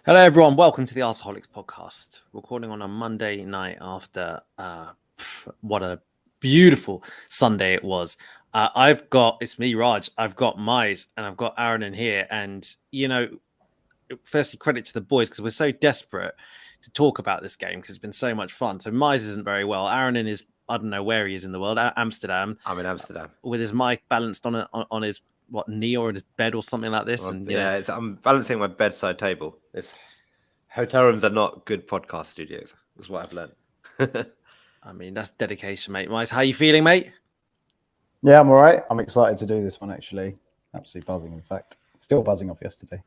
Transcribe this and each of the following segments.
Hello, everyone. Welcome to the Arseholics podcast. Recording on a Monday night after what a beautiful Sunday it was. It's me, Raj. I've got Mize and I've got Aaron in here. And, firstly, credit to the boys because we're so desperate to talk about this game because it's been so much fun. So Mize isn't very well. Aaron I don't know where he is in the world, Amsterdam. I'm in Amsterdam. With his mic balanced on his knee or in his bed or something like this. Well, I'm balancing my bedside table. Hotel rooms are not good podcast studios. That's what I've learned. I mean, that's dedication, mate. Mice, how you feeling, mate? Yeah, I'm all right. I'm excited to do this one, actually. Absolutely buzzing, in fact. Still buzzing off yesterday.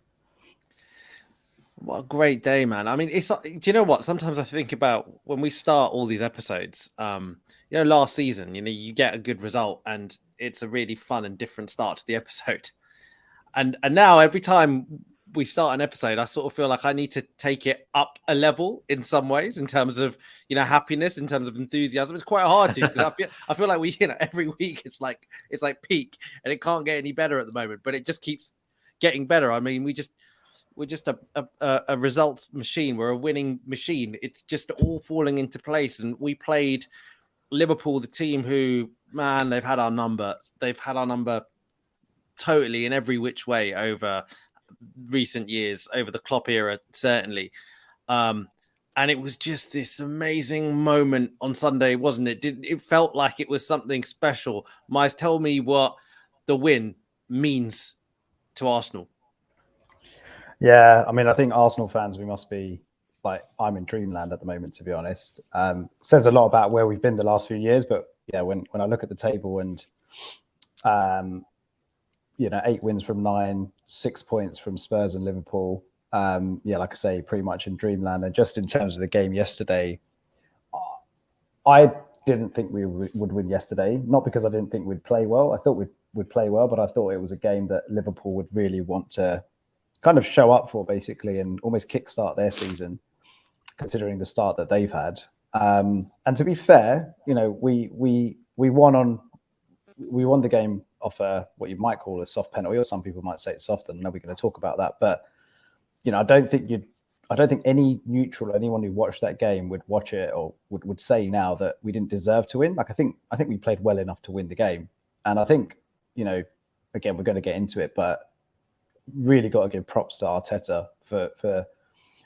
What a great day, man. I mean, do you know what? Sometimes I think about when we start all these episodes, last season, you get a good result and it's a really fun and different start to the episode. And now every time we start an episode, I sort of feel like I need to take it up a level in some ways in terms of, happiness, in terms of enthusiasm. It's quite hard to, because I feel like every week it's like peak and it can't get any better at the moment, but it just keeps getting better. I mean, we're just a results machine. We're a winning machine. It's just all falling into place. And we played Liverpool, the team who, man, they've had our number. They've had our number totally in every which way over recent years, over the Klopp era, certainly. And it was just this amazing moment on Sunday, wasn't it? It felt like it was something special. Miles, tell me what the win means to Arsenal. Yeah, I mean, I think Arsenal fans, we must be like, I'm in dreamland at the moment, to be honest. Says a lot about where we've been the last few years, but yeah, when I look at the table and 8 wins from 9, 6 points from Spurs and Liverpool. Like I say, pretty much in dreamland. And just in terms of the game yesterday, I didn't think we would win yesterday. Not because I didn't think we'd play well. I thought we'd play well, but I thought it was a game that Liverpool would really want to kind of show up for, basically, and almost kickstart their season, considering the start that they've had. And to be fair, we won the game off what you might call a soft penalty, or some people might say it's soft, and I know we're going to talk about that. But I don't think any neutral, anyone who watched that game would watch it or would say now that we didn't deserve to win. Like I think we played well enough to win the game, and I think again we're going to get into it, but really got to give props to Arteta for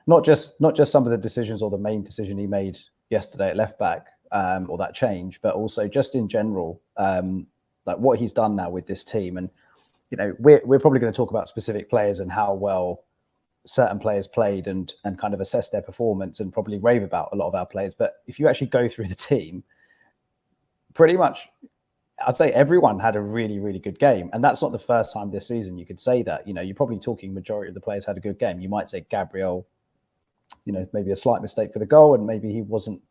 not just some of the decisions or the main decision he made yesterday at left back, or that change, but also just in general. Like what he's done now with this team. And, we're probably going to talk about specific players and how well certain players played and kind of assess their performance and probably rave about a lot of our players. But if you actually go through the team, pretty much, I'd say everyone had a really, really good game. And that's not the first time this season you could say that. You're probably talking majority of the players had a good game. You might say Gabriel, maybe a slight mistake for the goal, and maybe he wasn't,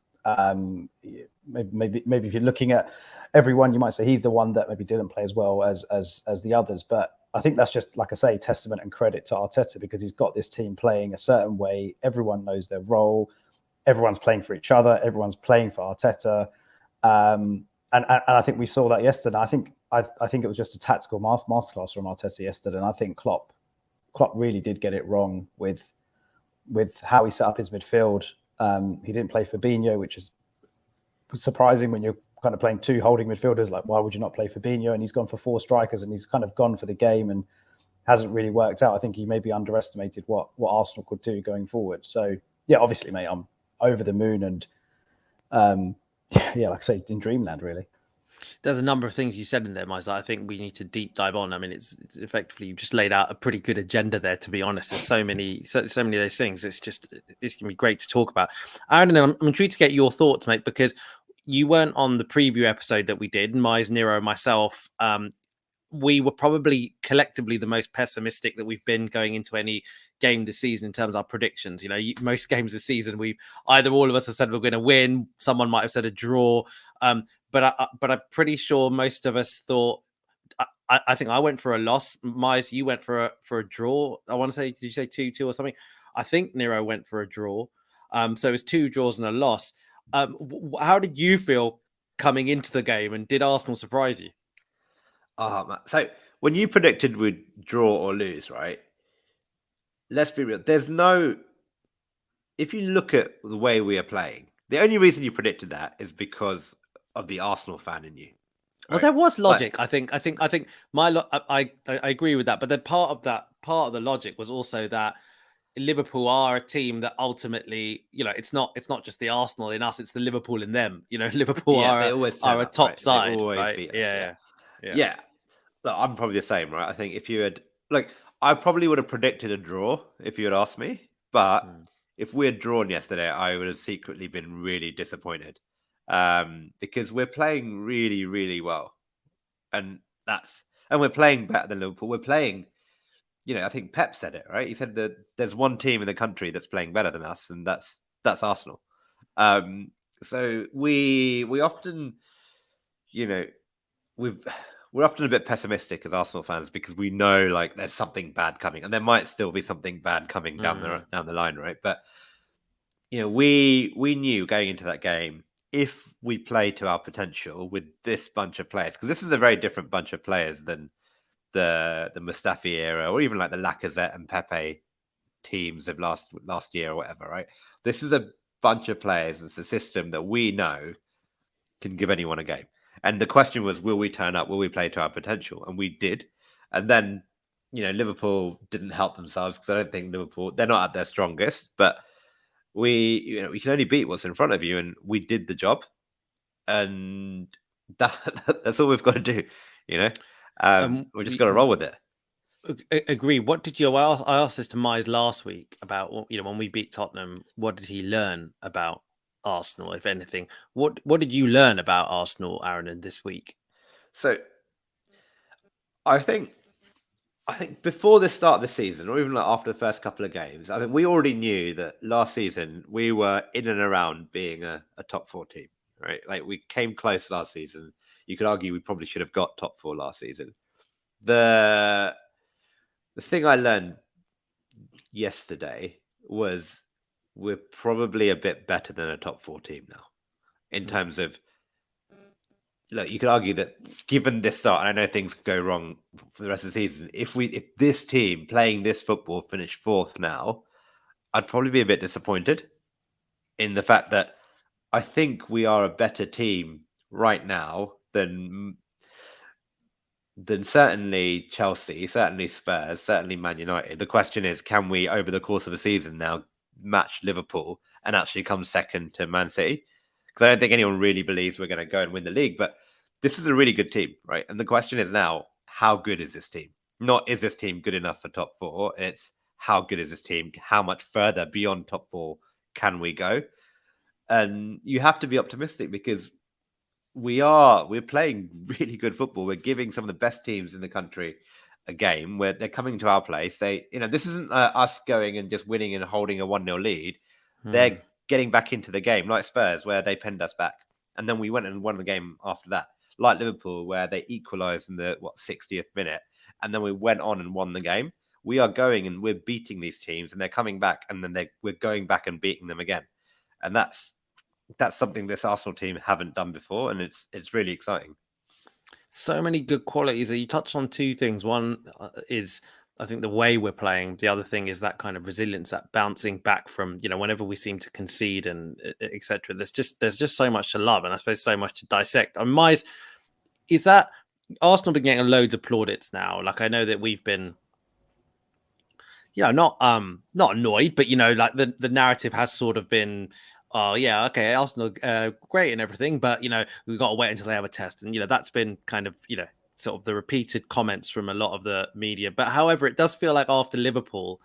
maybe if you're looking at everyone, you might say he's the one that maybe didn't play as well as the others. But I think that's just, like I say, testament and credit to Arteta, because he's got this team playing a certain way. Everyone knows their role. Everyone's playing for each other. Everyone's playing for Arteta. And I think we saw that yesterday. I think it was just a tactical masterclass from Arteta yesterday. And I think Klopp really did get it wrong with how he set up his midfield. He didn't play Fabinho, which is surprising when you're kind of playing two holding midfielders. Like, why would you not play Fabinho? And he's gone for 4 strikers, and he's kind of gone for the game and hasn't really worked out. I think he maybe underestimated what Arsenal could do going forward. So yeah, obviously, mate, I'm over the moon, and like I say, in dreamland, really. There's a number of things you said in there, Miles, that I think we need to deep dive on. I mean, it's effectively, you've just laid out a pretty good agenda there, to be honest. There's so many of those things. It's going to be great to talk about. Aaron, I'm intrigued to get your thoughts, mate, because you weren't on the preview episode that we did. Miles, Nero, myself, we were probably collectively the most pessimistic that we've been going into any game this season in terms of our predictions. Most games this season, we've either all of us have said we're going to win. Someone might have said a draw. But I'm pretty sure most of us thought. I think I went for a loss. Miles, you went for a draw. I want to say, did you say 2-2 or something? I think Nero went for a draw. So it was 2 draws and a loss. How did you feel coming into the game, and did Arsenal surprise you? So when you predicted we'd draw or lose, right? Let's be real. There's no if you look at the way we are playing, the only reason you predicted that is because of the Arsenal fan in you. Well, right? there was Like, logic. I think I agree with that. But then part of the logic was also that Liverpool are a team that ultimately, it's not just the Arsenal in us, it's the Liverpool in them. Liverpool yeah, they always turn are a up, top right? They side, always right? beat us. Yeah. Yeah. Look, I'm probably the same, right? I think if you had I probably would have predicted a draw if you had asked me. But if we had drawn yesterday, I would have secretly been really disappointed. Because we're playing really, really well. And we're playing better than Liverpool. We're playing, I think Pep said it, right? He said that there's one team in the country that's playing better than us, and that's Arsenal. So we often, you know, we're often a bit pessimistic as Arsenal fans because we know like there's something bad coming, and there might still be something bad coming down the line, right? But we knew going into that game, if we play to our potential with this bunch of players, because this is a very different bunch of players than the Mustafi era, or even like the Lacazette and Pepe teams of last year or whatever, right? This is a bunch of players. It's a system that we know can give anyone a game. And the question was, will we turn up? Will we play to our potential? And we did. And then, Liverpool didn't help themselves because I don't think they're not at their strongest, but we can only beat what's in front of you, and we did the job. And that's all we've got to do, we just got to roll with it. Agree. What did you? I asked this to Mize last week about when we beat Tottenham. What did he learn about Arsenal, if anything? What did you learn about Arsenal, Aaron, this week? So, I think before the start of the season, or even like after the first couple of games, I think we already knew that last season we were in and around being a top 4 team, right? Like we came close last season. You could argue we probably should have got top 4 last season. The thing I learned yesterday was we're probably a bit better than a top 4 team now in terms of, look, you could argue that given this start, and I know things could go wrong for the rest of the season, if this team playing this football finished 4th now, I'd probably be a bit disappointed in the fact that I think we are a better team right now than certainly Chelsea, certainly Spurs, certainly Man United. The question is, can we, over the course of a season now, match Liverpool and actually come second to Man City? Because I don't think anyone really believes we're going to go and win the league, but this is a really good team, right? And the question is now, how good is this team? Not is this team good enough for top 4? It's how good is this team? How much further beyond top 4 can we go? And you have to be optimistic because we're playing really good football. We're giving some of the best teams in the country a game where they're coming to our place. This isn't us going and just winning and holding a 1-0 lead. They're getting back into the game, like Spurs, where they penned us back. And then we went and won the game after that, like Liverpool, where they equalised in the 60th minute. And then we went on and won the game. We are going and we're beating these teams, and they're coming back, and then we're going back and beating them again. And that's something this Arsenal team haven't done before, and it's really exciting. So many good qualities. You touched on 2 things. One is, I think, the way we're playing. The other thing is that kind of resilience, that bouncing back from, whenever we seem to concede and etc. There's just so much to love, and I suppose so much to dissect. And Mize, is that Arsenal been getting loads of plaudits now? Like I know that we've been, not annoyed, but like the narrative has sort of been, oh yeah, okay, Arsenal great and everything, but we've got to wait until they have a test, and that's been kind of sort of the repeated comments from a lot of the media. But however, it does feel like after Liverpool,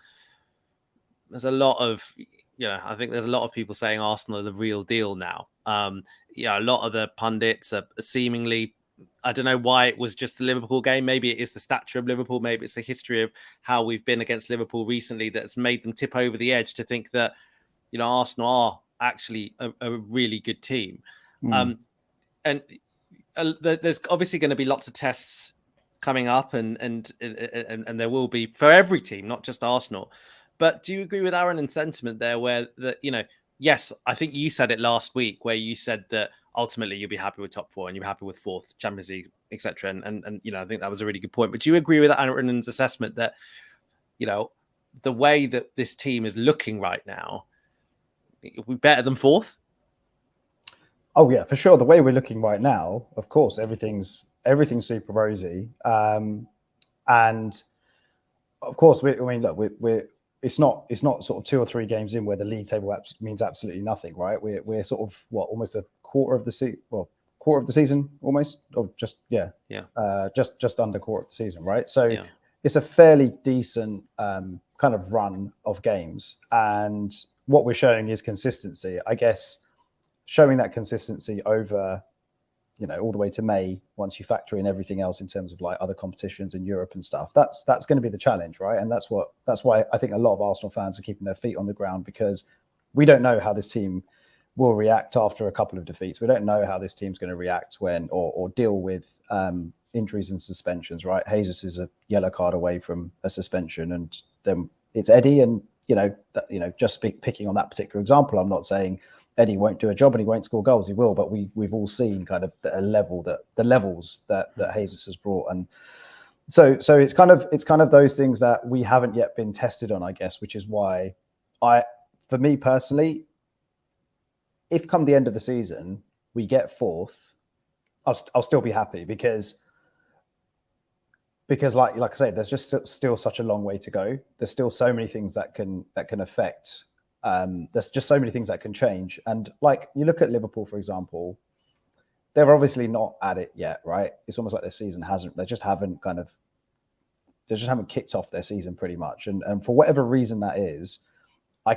there's a lot of I think there's a lot of people saying Arsenal are the real deal now. A lot of the pundits are seemingly, I don't know why it was just the Liverpool game. Maybe it is the stature of Liverpool. Maybe it's the history of how we've been against Liverpool recently that's made them tip over the edge to think that Arsenal are actually a really good team. And there's obviously going to be lots of tests coming up, and there will be for every team, not just Arsenal. But do you agree with Aaron's sentiment there, where that yes, I think you said it last week, where you said that ultimately you'll be happy with top 4 and you're happy with 4th, Champions League, etc. And I think that was a really good point. But do you agree with Aaron's assessment that the way that this team is looking right now, We're better than fourth. Oh yeah, for sure. The way we're looking right now, of course, everything's super rosy, and of course, we're it's not sort of 2 or 3 games in where the league table means absolutely nothing, right? We're sort of almost a quarter of the season, almost, or just just under quarter of the season, right? So it's a fairly decent kind of run of games, and what we're showing is consistency, I guess. Showing that consistency over, all the way to May, once you factor in everything else in terms of like other competitions in Europe and stuff, that's going to be the challenge, right? And that's why I think a lot of Arsenal fans are keeping their feet on the ground, because we don't know how this team will react after a couple of defeats. We don't know how this team's going to react when or deal with injuries and suspensions, right? Jesus is a yellow card away from a suspension, and then it's Eddie, and just picking on that particular example, I'm not saying Eddie won't do a job and he won't score goals. He will, but we've all seen kind of the levels that Jesus has brought, and so it's kind of those things that we haven't yet been tested on, I guess, which is why for me personally, if come the end of the season we get fourth, I'll still be happy, because like I say, there's just still such a long way to go. There's still so many things that can affect. There's just so many things that can change. And like you look at Liverpool, for example, they're obviously not at it yet, right? It's almost like their season they just haven't kicked off their season pretty much. And for whatever reason that is, I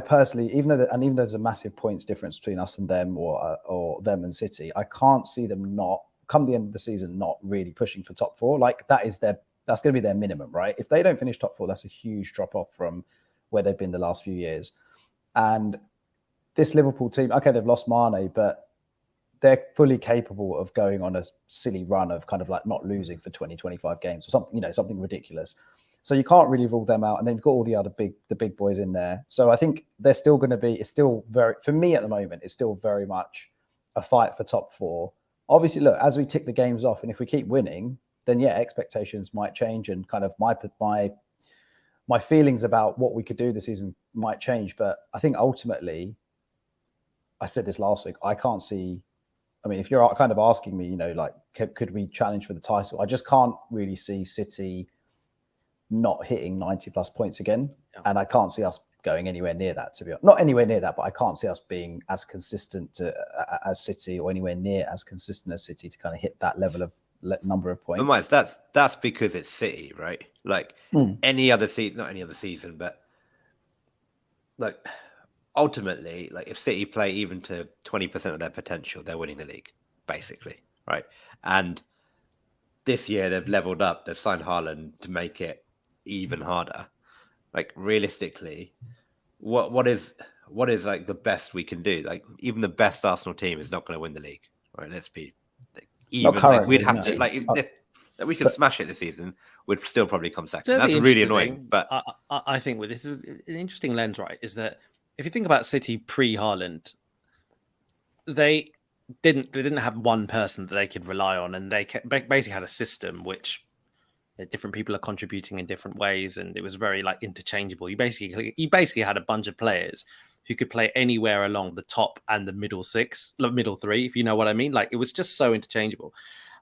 personally, even though there's a massive points difference between us and them, or them and City, I can't see them not, come the end of the season, not really pushing for top 4. Like that's going to be their minimum, right? If they don't finish top 4, that's a huge drop off from where they've been the last few years. And this Liverpool team, okay, they've lost Mane, but they're fully capable of going on a silly run of kind of like not losing for 20, 25 games or something, something ridiculous. So you can't really rule them out. And they've got all the other big boys in there. So I think they're still going to be, it's still very, for me at the moment, it's still very much a fight for top 4. Obviously, look, as we tick the games off, and if we keep winning, then yeah, expectations might change, and kind of my feelings about what we could do this season might change. But I think ultimately, I said this last week, I can't see, I mean, if you're kind of asking me, like, could we challenge for the title? I just can't really see City not hitting 90 plus points again. Yeah. And I can't see us going anywhere near that, to be honest. Not anywhere near that, but I can't see us being as consistent as City, or anywhere near as consistent as City to kind of hit that level of number of points. But Miles, that's because it's City, right? Like any other season, not any other season, but like ultimately, like if City play even to 20% of their potential, they're winning the league, basically, right? And this year they've leveled up. They've signed Haaland to make it even harder. Like realistically, what is like the best we can do? Like even the best Arsenal team is not going to win the league, right? Let's be even like we'd have to like if we could smash it this season, we'd still probably come second. That's really annoying. But I think with this, an interesting lens, right, is that if you think about City pre-Haaland, they didn't have one person that they could rely on, and they basically had a system which different people are contributing in different ways, and it was very like interchangeable. You basically had a bunch of players who could play anywhere along the top and the middle three, if you know what I mean. Like it was just so interchangeable.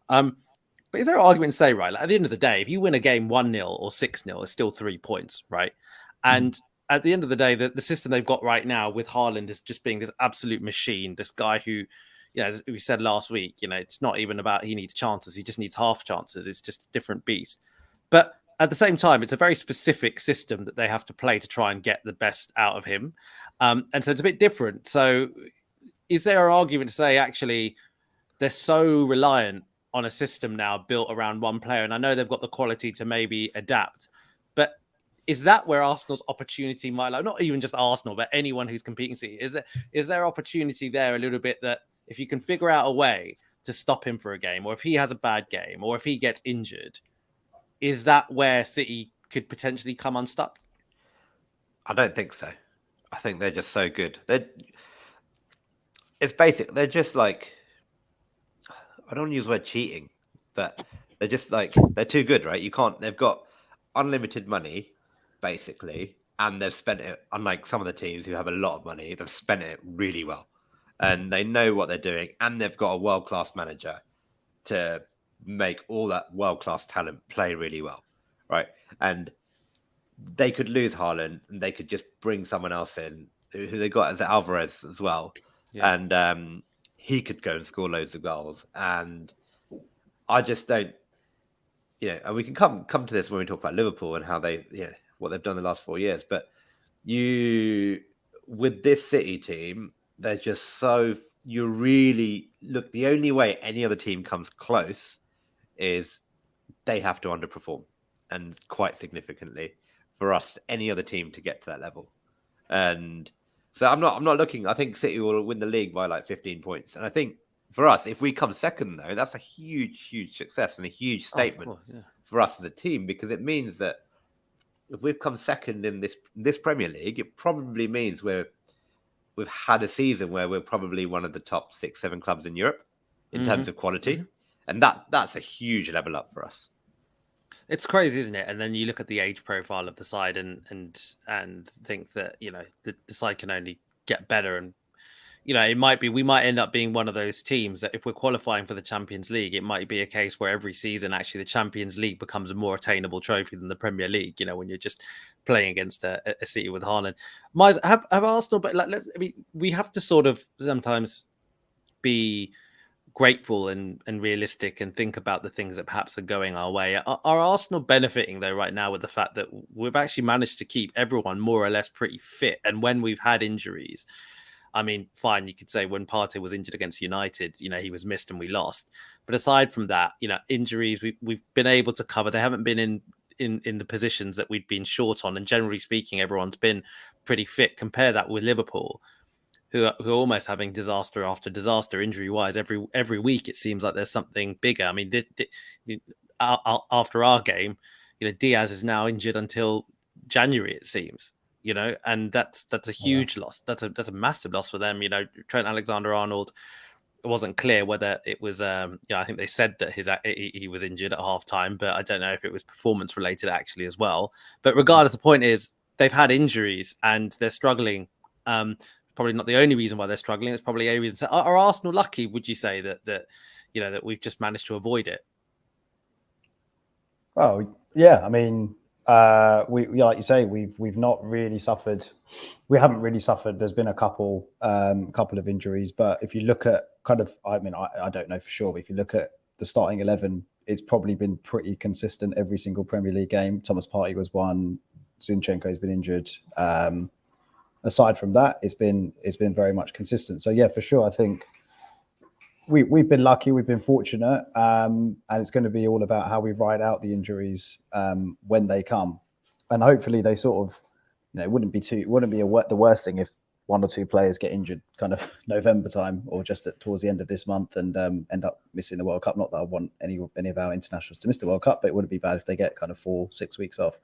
But is there an argument to say, right, like at the end of the day, if you win a game 1-0 or 6-0, it's still 3 points, right? And at the end of the day, the system they've got right now with Haaland is just being this absolute machine, this guy who, as we said last week, it's not even about he needs chances, he just needs half chances. It's just a different beast. But at the same time, it's a very specific system that they have to play to try and get the best out of him. And so it's a bit different. So is there an argument to say, actually, they're so reliant on a system now built around one player? And I know they've got the quality to maybe adapt. But is that where Arsenal's opportunity might lie? Not even just Arsenal, but anyone who's competing. Is there opportunity there a little bit that if you can figure out a way to stop him for a game, or if he has a bad game, or if he gets injured, is that where City could potentially come unstuck? I don't think so. I think they're just so good. It's basic. They're just like, I don't use the word cheating, but they're just like, they're too good, right? They've got unlimited money, basically. and they've spent it, unlike some of the teams who have a lot of money, they've spent it really well. And they know what they're doing, and they've got a world-class manager to make all that world-class talent play really well, right? And they could lose Haaland, and they could just bring someone else in who they got as Alvarez as well. Yeah. And he could go and score loads of goals. And I just don't, and we can come to this when we talk about Liverpool and how they, what they've done the last 4 years. But with this City team, they're just so, you really look, the only way any other team comes close is they have to underperform, and quite significantly, for us, any other team to get to that level. And so I'm not looking, I think City will win the league by like 15 points. And I think for us, if we come second, though, that's a huge success and a huge statement for us as a team, because it means that if we've come second in this Premier League, it probably means we've had a season where we're probably one of the top 6-7 clubs in Europe in terms of quality. And that's a huge level up for us. It's crazy, isn't it? And then you look at the age profile of the side and think that, the side can only get better. And, we might end up being one of those teams that if we're qualifying for the Champions League, it might be a case where every season, actually, the Champions League becomes a more attainable trophy than the Premier League, when you're just playing against a City with Haaland. Miles, have Arsenal, but we have to sort of sometimes be grateful and realistic and think about the things that perhaps are going our way. Are Arsenal benefiting, though, right now with the fact that we've actually managed to keep everyone more or less pretty fit? And when we've had injuries, I mean, fine, you could say when Partey was injured against United, he was missed and we lost. But aside from that, injuries, we've been able to cover. They haven't been in the positions that we'd been short on. And generally speaking, everyone's been pretty fit. Compare that with Liverpool, who are almost having disaster after disaster injury-wise. Every week, it seems like there's something bigger. I mean, after our game, Diaz is now injured until January, it seems. And that's a huge loss. That's a massive loss for them. Trent Alexander-Arnold, it wasn't clear whether it was, I think they said that he was injured at halftime, but I don't know if it was performance related actually as well. But regardless, the point is they've had injuries and they're struggling. Probably not the only reason why they're struggling. It's probably a reason. So are Arsenal lucky? Would you say that we've just managed to avoid it? Oh yeah, I mean, like you say, we've not really suffered. We haven't really suffered. There's been a couple of injuries, but if you look at I don't know for sure, but if you look at the starting 11, it's probably been pretty consistent every single Premier League game. Thomas Partey was one. Zinchenko has been injured. Aside from that, it's been very much consistent. So yeah, for sure, I think we've been lucky, we've been fortunate, and it's going to be all about how we ride out the injuries when they come, and hopefully they sort of, it wouldn't be the worst thing if one or two players get injured kind of November time or just towards the end of this month and end up missing the World Cup. Not that I want any of our internationals to miss the World Cup, but it wouldn't be bad if they get kind of 4-6 weeks off.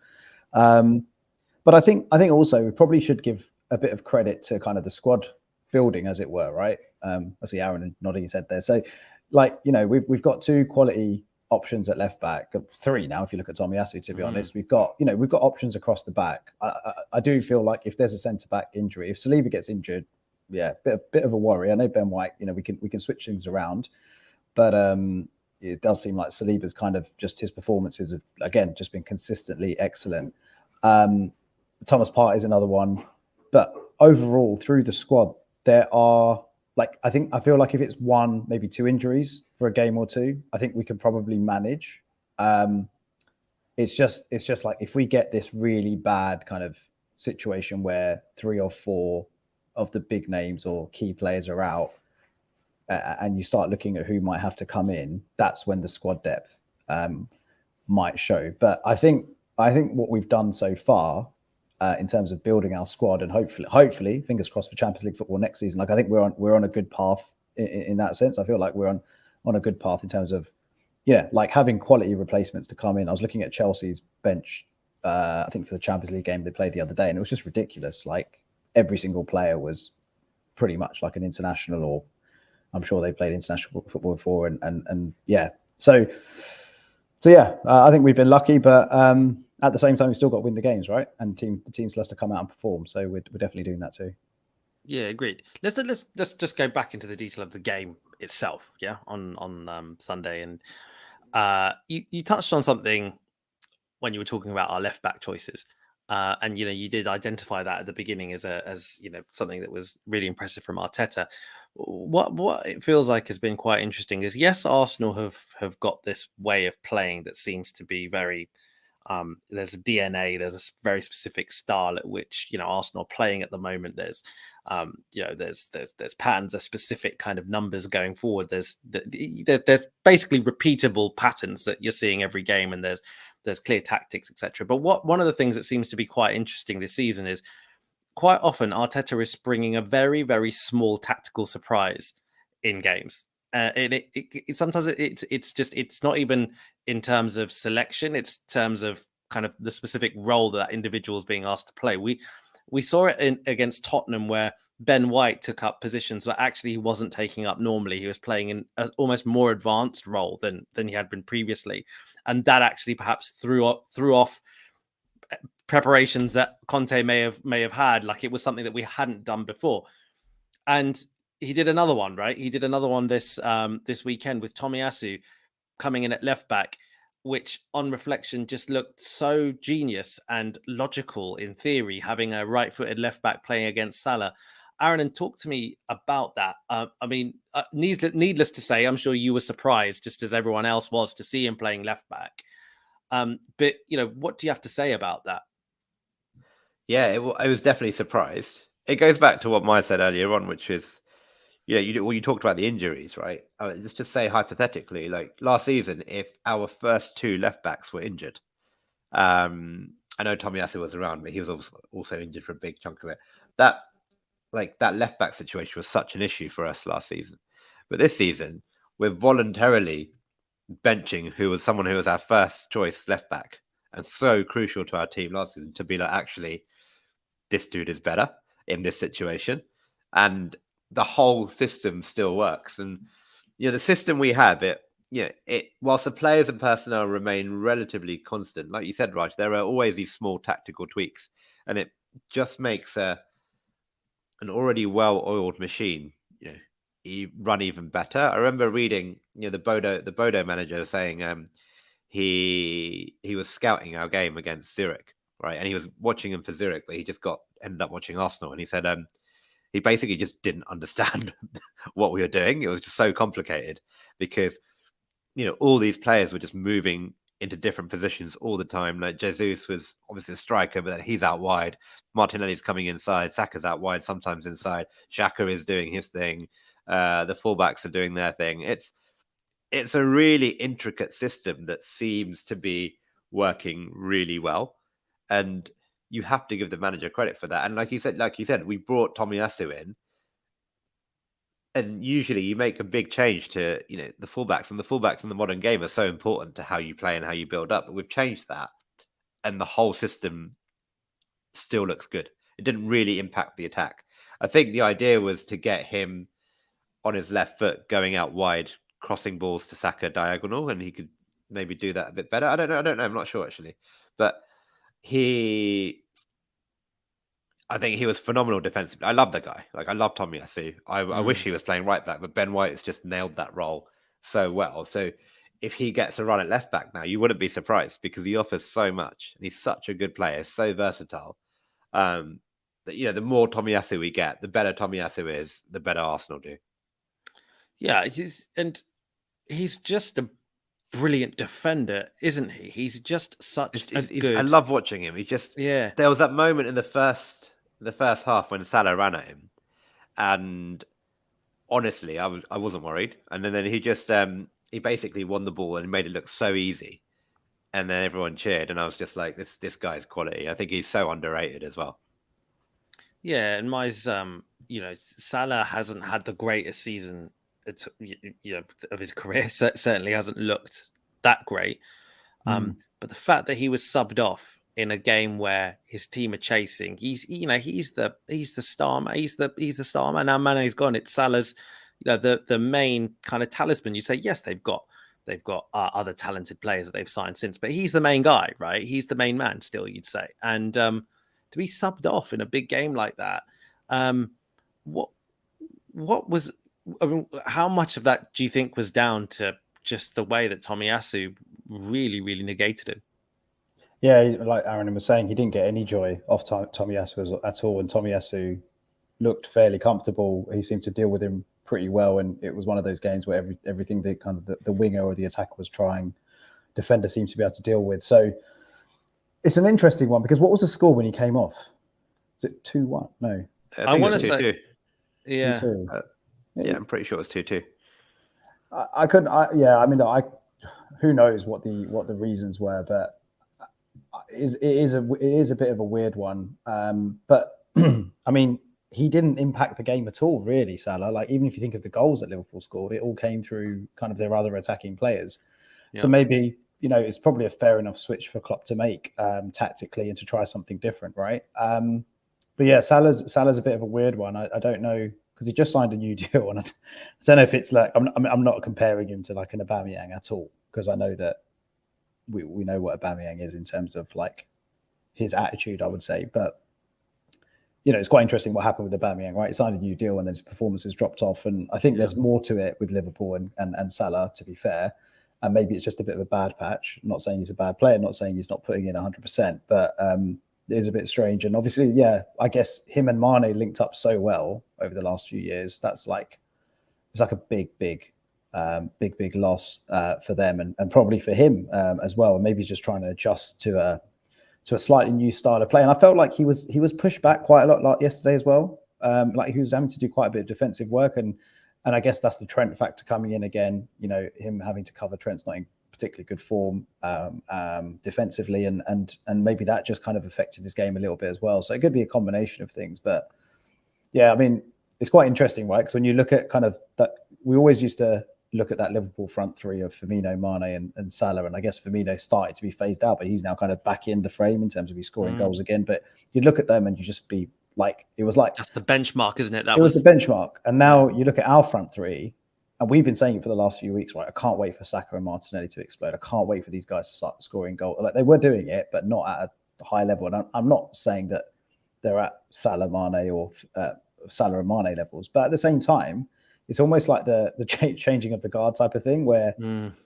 But I think also we probably should give a bit of credit to kind of the squad building, as it were, right? I see Aaron nodding his head there. So, we've got 2 quality options at left back, 3 now. If you look at Tomiyasu, to be honest, we've got options across the back. I do feel like if there's a centre back injury, if Saliba gets injured, bit of a worry. I know Ben White, we can switch things around, but it does seem like Saliba's kind of just his performances have again just been consistently excellent. Thomas Partey is another one. But overall, through the squad, there are I feel like if it's 1, maybe 2 injuries for a game or 2, I think we can probably manage. It's just like if we get this really bad kind of situation where 3 or 4 of the big names or key players are out, and you start looking at who might have to come in, that's when the squad depth might show. But I think what we've done so far, in terms of building our squad, and hopefully, fingers crossed for Champions League football next season. I think we're on a good path in that sense. I feel like we're on a good path in terms of, having quality replacements to come in. I was looking at Chelsea's bench, I think for the Champions League game they played the other day, and it was just ridiculous. Like every single player was pretty much like an international, or I'm sure they played international football before, and yeah. So yeah, I think we've been lucky, but at the same time, we've still got to win the games, right? And the team still has to come out and perform. So we're definitely doing that too. Yeah, agreed. Let's just go back into the detail of the game itself. Yeah, on Sunday, and you touched on something when you were talking about our left back choices. And you did identify that at the beginning as something that was really impressive from Arteta. What it feels like has been quite interesting is, yes, Arsenal have got this way of playing that seems to be very there's a DNA, there's a very specific style at which Arsenal are playing at the moment. There's there's patterns, there's specific kind of numbers going forward. There's basically repeatable patterns that you're seeing every game, and there's clear tactics, etc. But one of the things that seems to be quite interesting this season is quite often Arteta is bringing a very, very small tactical surprise in games. And sometimes it's not even in terms of selection, it's terms of kind of the specific role that individual is being asked to play. We saw it against Tottenham, where Ben White took up positions that actually he wasn't taking up normally. He was playing in an almost more advanced role than he had been previously, and that actually perhaps threw off preparations that Conte may have had. Like, it was something that we hadn't done before. And he did another one, right? He did another one this weekend with Tomiyasu coming in at left back, which on reflection just looked so genius and logical in theory, having a right-footed left back playing against Salah. Aaron, and talk to me about that. Needless to say, I'm sure you were surprised, just as everyone else was, to see him playing left back. But what do you have to say about that? Yeah, I was definitely surprised. It goes back to what Maya said earlier on, which is, you talked about the injuries, right? Let's just say hypothetically, like last season, if our first two left backs were injured, I know Tomiyasu was around, but he was also injured for a big chunk of it. That left back situation was such an issue for us last season. But this season, we're voluntarily benching someone who was our first choice left back, and so crucial to our team last season, to be like, actually, this dude is better in this situation, and the whole system still works. And the system we have, whilst the players and personnel remain relatively constant, like you said, Raj, there are always these small tactical tweaks, and it just makes an already well-oiled machine run even better. I remember reading the Bodo manager saying he was scouting our game against Zurich, right? And he was watching him for Zurich, but he just ended up watching Arsenal, and he said he basically just didn't understand what we were doing. It was just so complicated because all these players were just moving into different positions all the time. Like, Jesus was obviously a striker, but then he's out wide. Martinelli's coming inside. Saka's out wide, sometimes inside. Xhaka is doing his thing. The fullbacks are doing their thing. It's a really intricate system that seems to be working really well, and you have to give the manager credit for that. And like you said, we brought Tomiyasu in, and usually you make a big change to the fullbacks, and the fullbacks in the modern game are so important to how you play and how you build up. But we've changed that, and the whole system still looks good. It didn't really impact the attack. I think the idea was to get him on his left foot, going out wide, crossing balls to Saka diagonal, and he could maybe do that a bit better. I don't know. I'm not sure, actually. But I think he was phenomenal defensively. I love the guy. Like, I love Tomiyasu. I wish he was playing right back, but Ben White has just nailed that role so well. So if he gets a run at left back now, you wouldn't be surprised, because he offers so much. And he's such a good player, so versatile. That the more Tomiyasu we get, the better Tomiyasu is, the better Arsenal do. Yeah, he's just a brilliant defender, isn't he? He's just such a good. I love watching him. There was that moment in the first half when Salah ran at him, and honestly, I wasn't worried. And then he just he basically won the ball and made it look so easy, and then everyone cheered, and I was just like, this guy's quality. I think he's so underrated as well. Yeah, and Salah hasn't had the greatest season of his career. Certainly hasn't looked that great. But the fact that he was subbed off in a game where his team are chasing, he's the star man. He's the star man. Now Mane's gone. It's Salah's, the main kind of talisman. You say, yes, they've got they've got other talented players that they've signed since, but he's the main guy, right? He's the main man still, you'd say. And to be subbed off in a big game like that, what was? I mean, how much of that do you think was down to just the way that Tomiyasu really, really negated him? Yeah, like Aaron was saying, he didn't get any joy off Tomiyasu at all, and Tomiyasu looked fairly comfortable. He seemed to deal with him pretty well, and it was one of those games where everything that kind of the winger or the attacker was trying, defender seems to be able to deal with. So it's an interesting one, because what was the score when he came off? Was it 2-1? No, I want to say 2-2. Yeah. 2-2. Yeah, I'm pretty sure it's 2-2. I couldn't. I mean, who knows what the reasons were, but it is a bit of a weird one. But I mean, he didn't impact the game at all, really, Salah. Like, even if you think of the goals that Liverpool scored, it all came through kind of their other attacking players. Yeah. So maybe, you know, it's probably a fair enough switch for Klopp to make tactically, and to try something different, right? But yeah, Salah's a bit of a weird one. I don't know, because he just signed a new deal, and I don't know if it's like, I'm not comparing him to like an Aubameyang at all, because I know that we know what Aubameyang is in terms of like his attitude, I would say. But you know, it's quite interesting what happened with Aubameyang, right? He signed a new deal and then his performance has dropped off, and I think there's more to it with Liverpool and Salah, to be fair. And maybe it's just a bit of a bad patch. I'm not saying he's a bad player, not saying he's not putting in 100%, but it is a bit strange. And obviously, yeah, I guess him and Mane linked up so well over the last few years. That's like, it's like a big loss for them, and probably for him as well. And maybe he's just trying to adjust to a slightly new style of play. And I felt like he was pushed back quite a lot like yesterday as well. Like, he was having to do quite a bit of defensive work, and I guess that's the Trent factor coming in again. You know, him having to cover Trent's not in particularly good form defensively, and maybe that just kind of affected his game a little bit as well. So it could be a combination of things. But yeah, I mean, it's quite interesting, right? Because when you look at kind of that, we always used to look at that Liverpool front three of Firmino, Mane and Salah, and I guess Firmino started to be phased out, but he's now kind of back in the frame in terms of he's scoring goals again. But you'd look at them and you just be like, it was like, that's the benchmark, isn't it? It was the benchmark. And now you look at our front three, and we've been saying it for the last few weeks, right? I can't wait for Saka and Martinelli to explode. I can't wait for these guys to start scoring goals. Like, they were doing it, but not at a high level. And I'm not saying that they're at Salah, Mane, or Salah and Mane levels, but at the same time, it's almost like the changing of the guard type of thing, where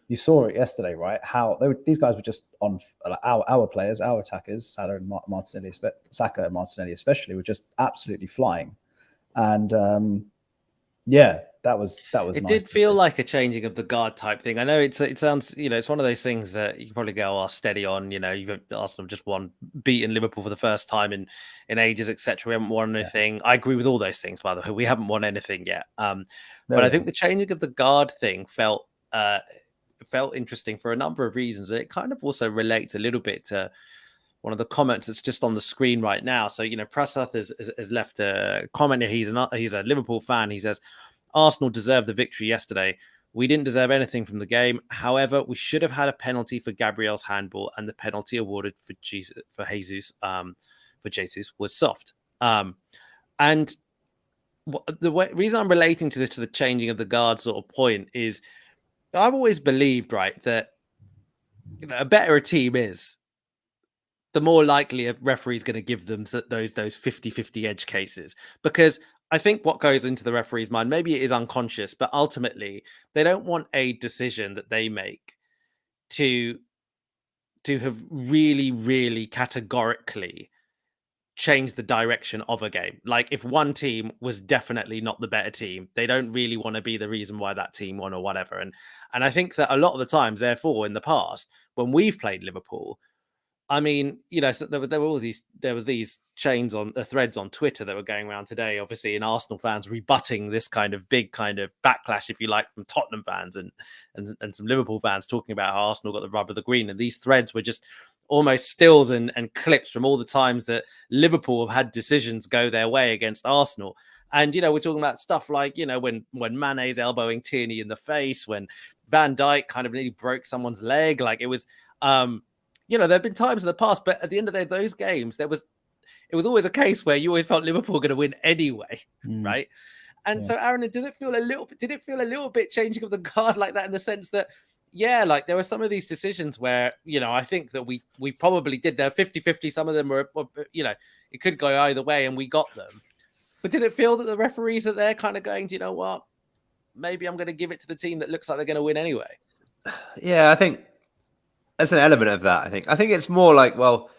you saw it yesterday, right? How these guys were just on our players, our attackers, Salah and Martinelli, Saka and Martinelli especially, were just absolutely flying. And yeah, that was. It did feel like a changing of the guard type thing. I know it sounds, you know, it's one of those things that you can probably go, oh, steady on. You know, Arsenal just beaten Liverpool for the first time in ages, etc. We haven't won anything. I agree with all those things, by the way. We haven't won anything yet. But I think the changing of the guard thing felt interesting for a number of reasons. And it kind of also relates a little bit to one of the comments that's just on the screen right now. So, you know, Prasath has left a comment here. He's a Liverpool fan. He says, Arsenal deserved the victory yesterday. We didn't deserve anything from the game. However, we should have had a penalty for Gabriel's handball, and the penalty awarded for Jesus was soft. And the reason I'm relating to this, to the changing of the guard sort of point, is I've always believed, right, that, you know, a better a team is, the more likely a referee is going to give them those 50-50 edge cases. Because I think what goes into the referee's mind, maybe it is unconscious, but ultimately they don't want a decision that they make to have really, really categorically changed the direction of a game. Like, if one team was definitely not the better team, they don't really want to be the reason why that team won or whatever. And I think that a lot of the times, therefore, in the past, when we've played Liverpool, I mean, you know, so there was these chains on threads on Twitter that were going around today, obviously, in Arsenal fans rebutting this kind of big kind of backlash, if you like, from Tottenham fans and some Liverpool fans talking about how Arsenal got the rub of the green. And these threads were just almost stills and clips from all the times that Liverpool have had decisions go their way against Arsenal. And, you know, we're talking about stuff like, you know, when Mane's elbowing Tierney in the face, when Van Dijk kind of nearly broke someone's leg. Like, it was, you know, there have been times in the past, but at the end of the day, those games, it was always a case where you always felt Liverpool were going to win anyway, right? And so, Aaron, did it feel a little bit changing of the guard like that, in the sense that, yeah, like there were some of these decisions where, I think that we probably did. They're 50-50. Some of them were, it could go either way and we got them. But did it feel that the referees are there kind of going, do you know what? Maybe I'm going to give it to the team that looks like they're going to win anyway. Yeah, I think there's an element of that. I think it's more like, well,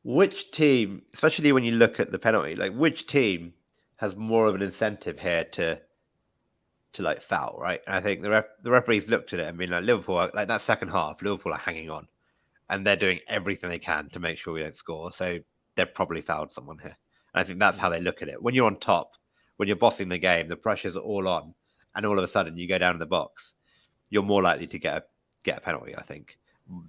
which team, especially when you look at the penalty, like which team has more of an incentive here to like foul, right? And I think the referees looked at it and been like, Liverpool, like that second half, Liverpool are hanging on, and they're doing everything they can to make sure we don't score. So they've probably fouled someone here. And I think that's how they look at it. When you're on top, when you're bossing the game, the pressures are all on, and all of a sudden you go down in the box, you're more likely to get a penalty, I think,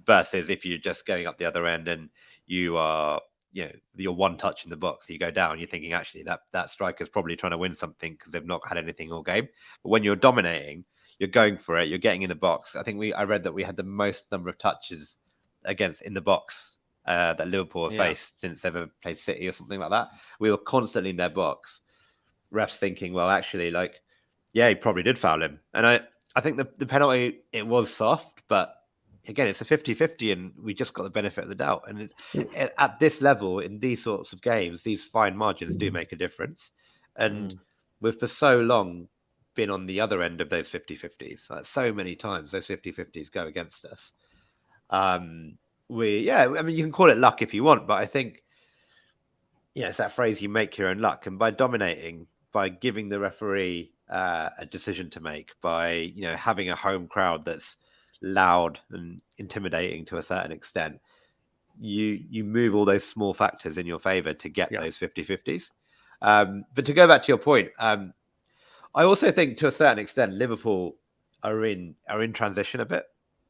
versus if you're just going up the other end and you are, you're one touch in the box, you go down, you're thinking actually that striker's probably trying to win something because they've not had anything all game. But when you're dominating, you're going for it, you're getting in the box. I think I read that we had the most number of touches against in the box that Liverpool have faced since they've ever played City or something like that. We were constantly in their box. Refs thinking, well, actually, like, yeah, he probably did foul him. And I think the penalty, it was soft, but again, it's a 50-50 and we just got the benefit of the doubt. And at this level, in these sorts of games, these fine margins do make a difference. And we've for so long been on the other end of those 50-50s. Like so many times, those 50-50s go against us. I mean, you can call it luck if you want, but I think, it's that phrase, you make your own luck. And by dominating, by giving the referee a decision to make, by, having a home crowd that's loud and intimidating to a certain extent, you move all those small factors in your favor to get those 50-50s. But to go back to your point, I also think to a certain extent Liverpool are in transition a bit,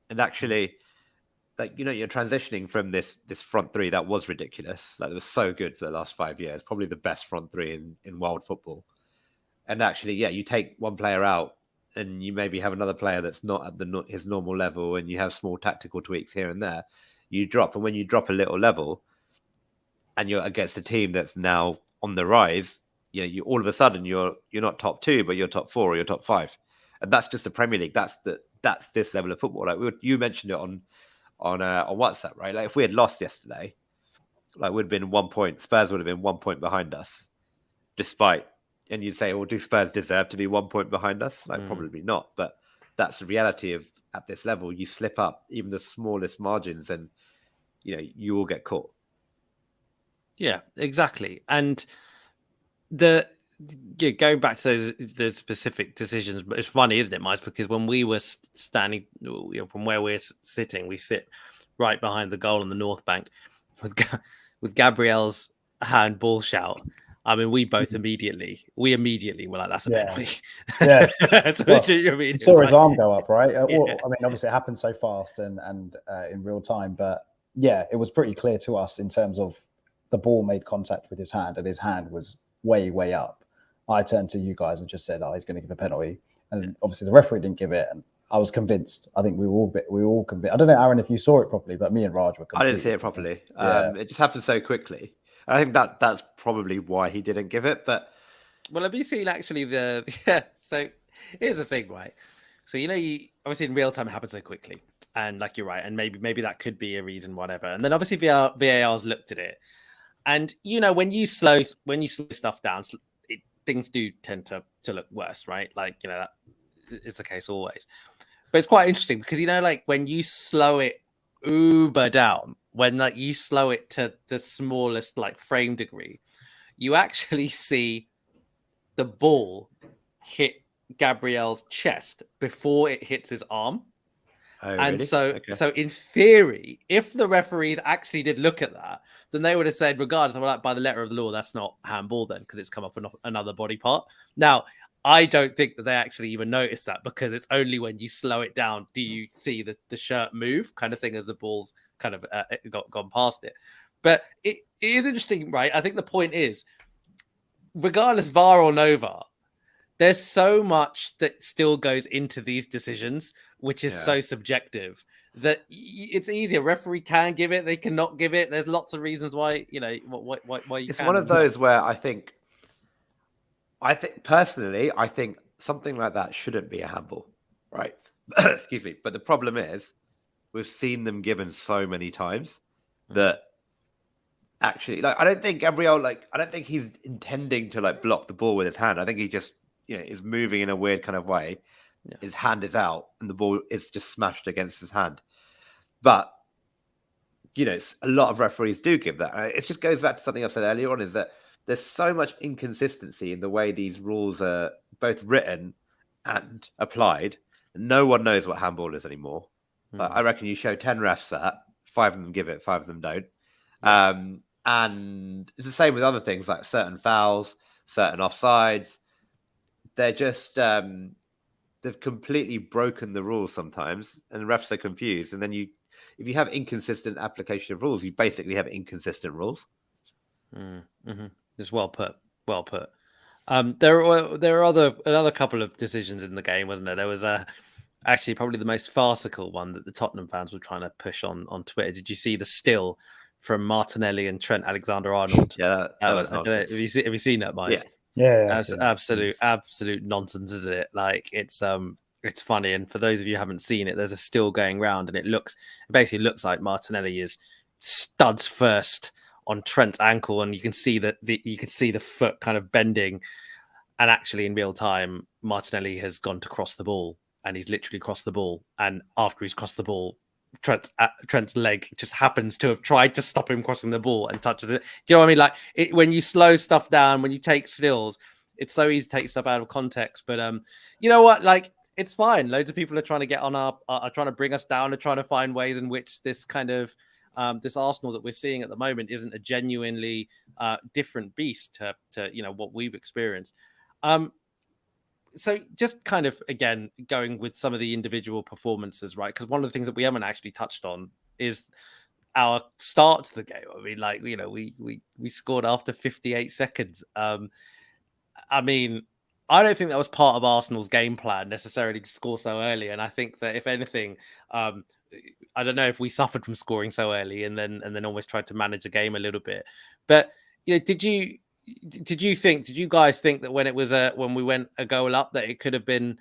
and actually, like, you're transitioning from this front three that was ridiculous, like it was so good for the last 5 years, probably the best front three in world football, and actually, you take one player out and you maybe have another player that's not at his normal level, and you have small tactical tweaks here and there, you drop. And when you drop a little level and you're against a team that's now on the rise, you all of a sudden you're not top two, but you're top four or you're top five. And that's just the Premier League. That's this level of football. Like you mentioned it on WhatsApp, right? Like if we had lost yesterday, like would have been 1 point. Spurs would have been 1 point behind us, despite. And you'd say, well, do Spurs deserve to be 1 point behind us? Like, probably not. But that's the reality of, at this level, you slip up even the smallest margins and, you will get caught. Yeah, exactly. And going back to the specific decisions, but it's funny, isn't it, Miles? Because when we were standing, from where we're sitting, we sit right behind the goal on the North Bank with Gabriel's handball shout. I mean, we immediately were like, that's a penalty. Yeah. So well, saw his arm go up, right? I mean, obviously it happened so fast and in real time, but yeah, it was pretty clear to us in terms of the ball made contact with his hand and his hand was way, way up. I turned to you guys and just said, he's going to give a penalty. And obviously the referee didn't give it. And I was convinced. I think we were all convinced. I don't know, Aaron, if you saw it properly, but me and Raj were convinced. I didn't see it properly. It just happened so quickly. I think that's probably why he didn't give it. But well, have you seen actually so here's the thing, right? So you obviously in real time it happens so quickly, and like you're right, and maybe that could be a reason, whatever. And then obviously VAR's looked at it, and when you slow stuff down, things do tend to look worse, right? Like that is the case always. But it's quite interesting because like when you slow it uber down, when like you slow it to the smallest like frame degree, you actually see the ball hit Gabriel's chest before it hits his arm. Oh, and really? So in theory, if the referees actually did look at that, then they would have said, regardless of like by the letter of the law, that's not handball then, because it's come off another body part. Now, I don't think that they actually even notice that, because it's only when you slow it down do you see the shirt move, kind of thing, as the ball's kind of gone past it. But it is interesting, right? I think the point is, regardless VAR or no VAR, there's so much that still goes into these decisions, which is so subjective, that it's easier. Referee can give it, they cannot give it. There's lots of reasons why, why you. It's one of those where I think personally, I think something like that shouldn't be a handball, right? excuse me. But the problem is, we've seen them given so many times that actually, like, I don't think Gabriel, like, I don't think he's intending to like block the ball with his hand. I think he just, is moving in a weird kind of way. Yeah. His hand is out, and the ball is just smashed against his hand. But a lot of referees do give that. It just goes back to something I've said earlier on: is that there's so much inconsistency in the way these rules are both written and applied. No one knows what handball is anymore. I reckon you show 10 refs that, 5 of them give it, 5 of them don't. Yeah. And it's the same with other things like certain fouls, certain offsides. They're just they've completely broken the rules sometimes, and refs are confused. And then if you have inconsistent application of rules, you basically have inconsistent rules. Just well put. Well put. There are another couple of decisions in the game, wasn't there? There was actually probably the most farcical one that the Tottenham fans were trying to push on Twitter. Did you see the still from Martinelli and Trent Alexander-Arnold? Yeah, that was nonsense. Have you seen that, Mike? Yeah. Absolute nonsense, isn't it? Like it's funny, and for those of you who haven't seen it, there's a still going round, and it basically looks like Martinelli is studs first on Trent's ankle, and you can see the foot kind of bending, and actually in real time, Martinelli has gone to cross the ball, and he's literally crossed the ball, and after he's crossed the ball, Trent's leg just happens to have tried to stop him crossing the ball and touches it. Do you know what I mean? Like when you slow stuff down, when you take stills, it's so easy to take stuff out of context. But you know what? Like it's fine. Loads of people are trying to get on are trying to bring us down, are trying to find ways in which this kind of this Arsenal that we're seeing at the moment isn't a genuinely different beast to what we've experienced. So just kind of, again, going with some of the individual performances, right? Because one of the things that we haven't actually touched on is our start to the game. I mean, like, we scored after 58 seconds. I mean, I don't think that was part of Arsenal's game plan necessarily to score so early. And I think that if anything, I don't know if we suffered from scoring so early and then almost tried to manage the game a little bit. But, did you guys think that when we went a goal up that it could have been,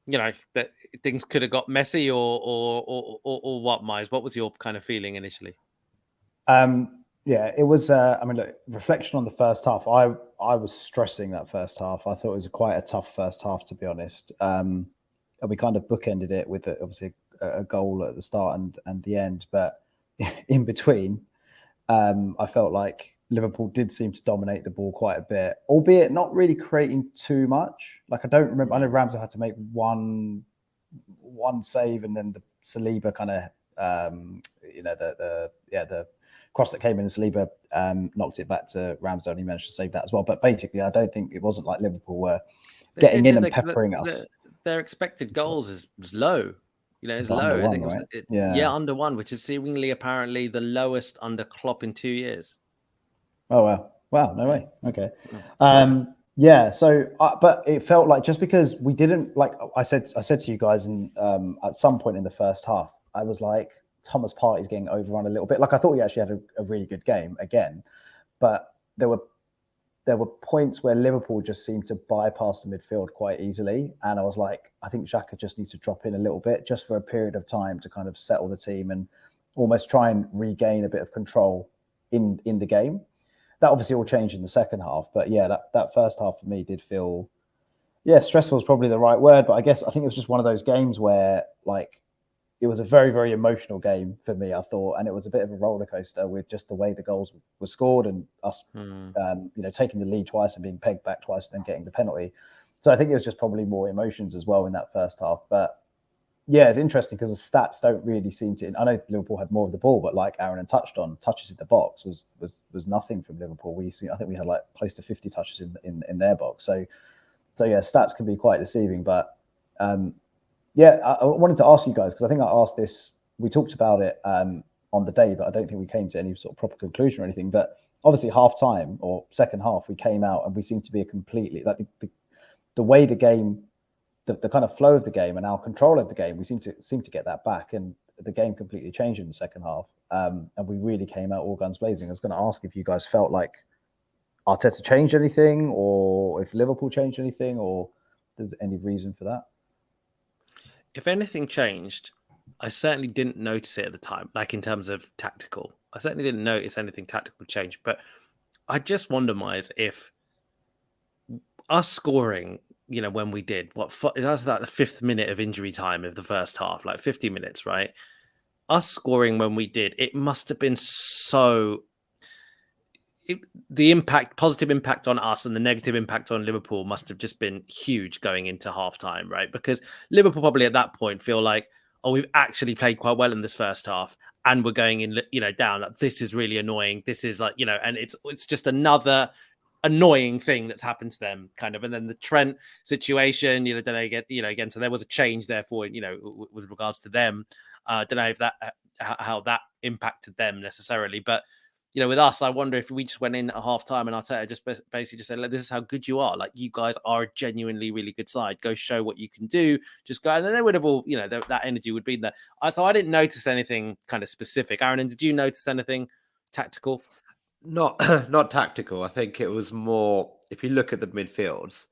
that things could have got messy or what, Miles? What was your kind of feeling initially? Yeah, it was. I mean, look, reflection on the first half. I was stressing that first half. I thought it was quite a tough first half, to be honest. And we kind of bookended it with obviously a goal at the start and the end, but in between, I felt like Liverpool did seem to dominate the ball quite a bit, albeit not really creating too much. Like I don't remember. I know Ramsey had to make one save, and then the Saliba kind of, the cross that came in, and Saliba knocked it back to Ramsey, and he managed to save that as well. But basically, I don't think it wasn't like Liverpool were getting in and peppering us. Their expected goals was low. It's low. One, I think it was under 1, which is seemingly apparently the lowest under Klopp in 2 years. Oh wow! No way. Okay. Yeah. So, but it felt like just because we didn't, like I said to you guys, and at some point in the first half, I was like, Thomas Partey's getting overrun a little bit. Like I thought he actually had a really good game again, but there were points where Liverpool just seemed to bypass the midfield quite easily, and I was like, I think Xhaka just needs to drop in a little bit just for a period of time to kind of settle the team and almost try and regain a bit of control in the game. That obviously all changed in the second half, but yeah, that first half for me did feel, stressful is probably the right word, but I think it was just one of those games where like it was a very, very emotional game for me, I thought, and it was a bit of a roller coaster with just the way the goals were scored and us, taking the lead twice and being pegged back twice and then getting the penalty. So I think it was just probably more emotions as well in that first half. But yeah, it's interesting because the stats don't really seem to. I know Liverpool had more of the ball, but like Aaron had touched on, touches in the box was nothing from Liverpool. I think we had like close to 50 touches in their box. So yeah, stats can be quite deceiving. But I wanted to ask you guys, because I think I asked this. We talked about it on the day, but I don't think we came to any sort of proper conclusion or anything. But obviously, half time or second half, we came out and we seemed to be a completely like the way the game. The kind of flow of the game and our control of the game, we seem to get that back, and the game completely changed in the second half. And we really came out all guns blazing. I was going to ask if you guys felt like Arteta changed anything, or if Liverpool changed anything, or there's any reason for that. if anything changed, I certainly didn't notice it at the time, like in terms of tactical. I certainly didn't notice anything tactical change, but I just wonder, Miles, if us scoring, when we did, it was like the 5th minute of injury time of the first half, like 50 minutes, right? Us scoring when we did, it must have been so... the positive impact on us and the negative impact on Liverpool must have just been huge going into halftime, right? Because Liverpool probably at that point feel like, oh, we've actually played quite well in this first half, and we're going in, down. Like, this is really annoying. This is like, and it's just another annoying thing that's happened to them, kind of. And then the Trent situation, don't know, again, so there was a change therefore, with regards to them. Don't know if that how that impacted them necessarily, but with us, I wonder if we just went in at halftime and Arteta just basically just said, "Look, this is how good you are. Like, you guys are a genuinely really good side. Go show what you can do. Just go." And then they would have all, that energy would be there. So I didn't notice anything kind of specific. Aaron, and did you notice anything tactical? Not tactical. I think it was more, if you look at the midfields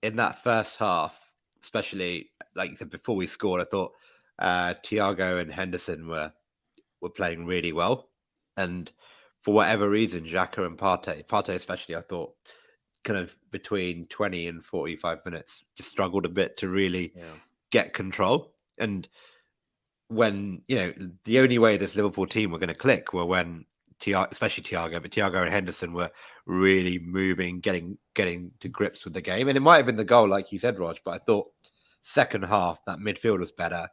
in that first half, especially like you said before we scored, I thought Thiago and Henderson were playing really well, and for whatever reason, Xhaka and Partey especially, I thought kind of between 20 and 45 minutes just struggled a bit to really get control. And when, the only way this Liverpool team were going to click were when especially Thiago, but Thiago and Henderson were really moving, getting to grips with the game. And it might have been the goal, like you said, Rog, but I thought second half, that midfield was better.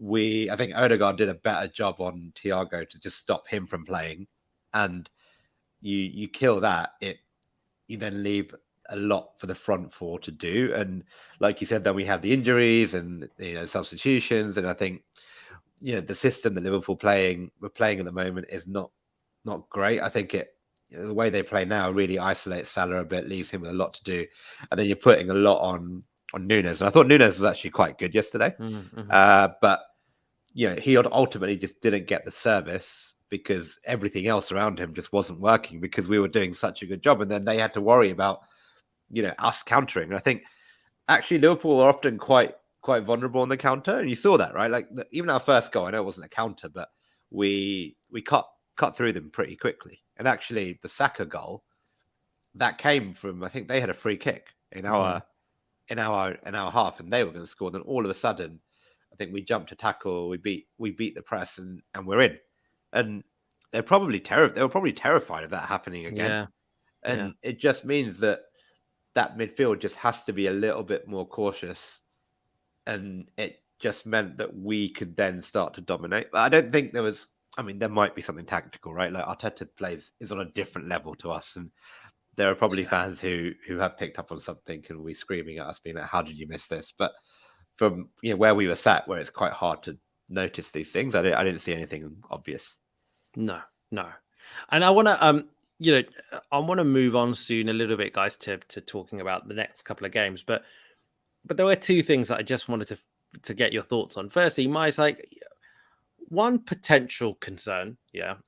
I think Odegaard did a better job on Thiago to just stop him from playing. And you kill that, you then leave a lot for the front four to do. And like you said, then we have the injuries and substitutions. And I think the system that Liverpool we're playing at the moment is not great. I think the way they play now really isolates Salah a bit, leaves him with a lot to do. And then you're putting a lot on Nunes. And I thought Nunes was actually quite good yesterday. Mm-hmm. But he ultimately just didn't get the service because everything else around him just wasn't working because we were doing such a good job. And then they had to worry about, us countering. And I think actually Liverpool are often quite vulnerable on the counter. And you saw that, right? Like even our first goal, I know it wasn't a counter, but we cut through them pretty quickly. And actually the Saka goal, that came from, I think they had a free kick in our half and they were going to score. Then all of a sudden, I think we jumped to tackle, we beat the press and we're in. And they were probably terrified of that happening again. Yeah. And it just means that midfield just has to be a little bit more cautious. And it just meant that we could then start to dominate. But I don't think there might be something tactical, right? Like Arteta is on a different level to us. And there are probably fans who have picked up on something and we screaming at us being like, how did you miss this? But from where we were sat, where it's quite hard to notice these things, I didn't see anything obvious. No. And I want to I want to move on soon a little bit, guys, to talking about the next couple of games. But there were two things that I just wanted to get your thoughts on. Firstly, Mai's like, one potential concern,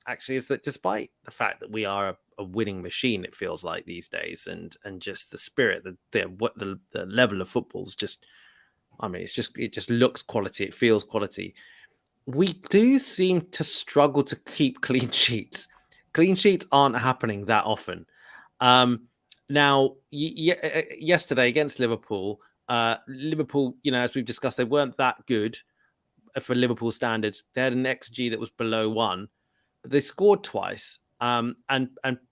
actually, is that despite the fact that we are a winning machine, it feels like these days, and just the spirit, the level of football is just, it just looks quality, it feels quality. We do seem to struggle to keep clean sheets. Clean sheets aren't happening that often. Now, yesterday against Liverpool, as we've discussed, they weren't that good for Liverpool standards. They had an XG that was below 1, but they scored twice. And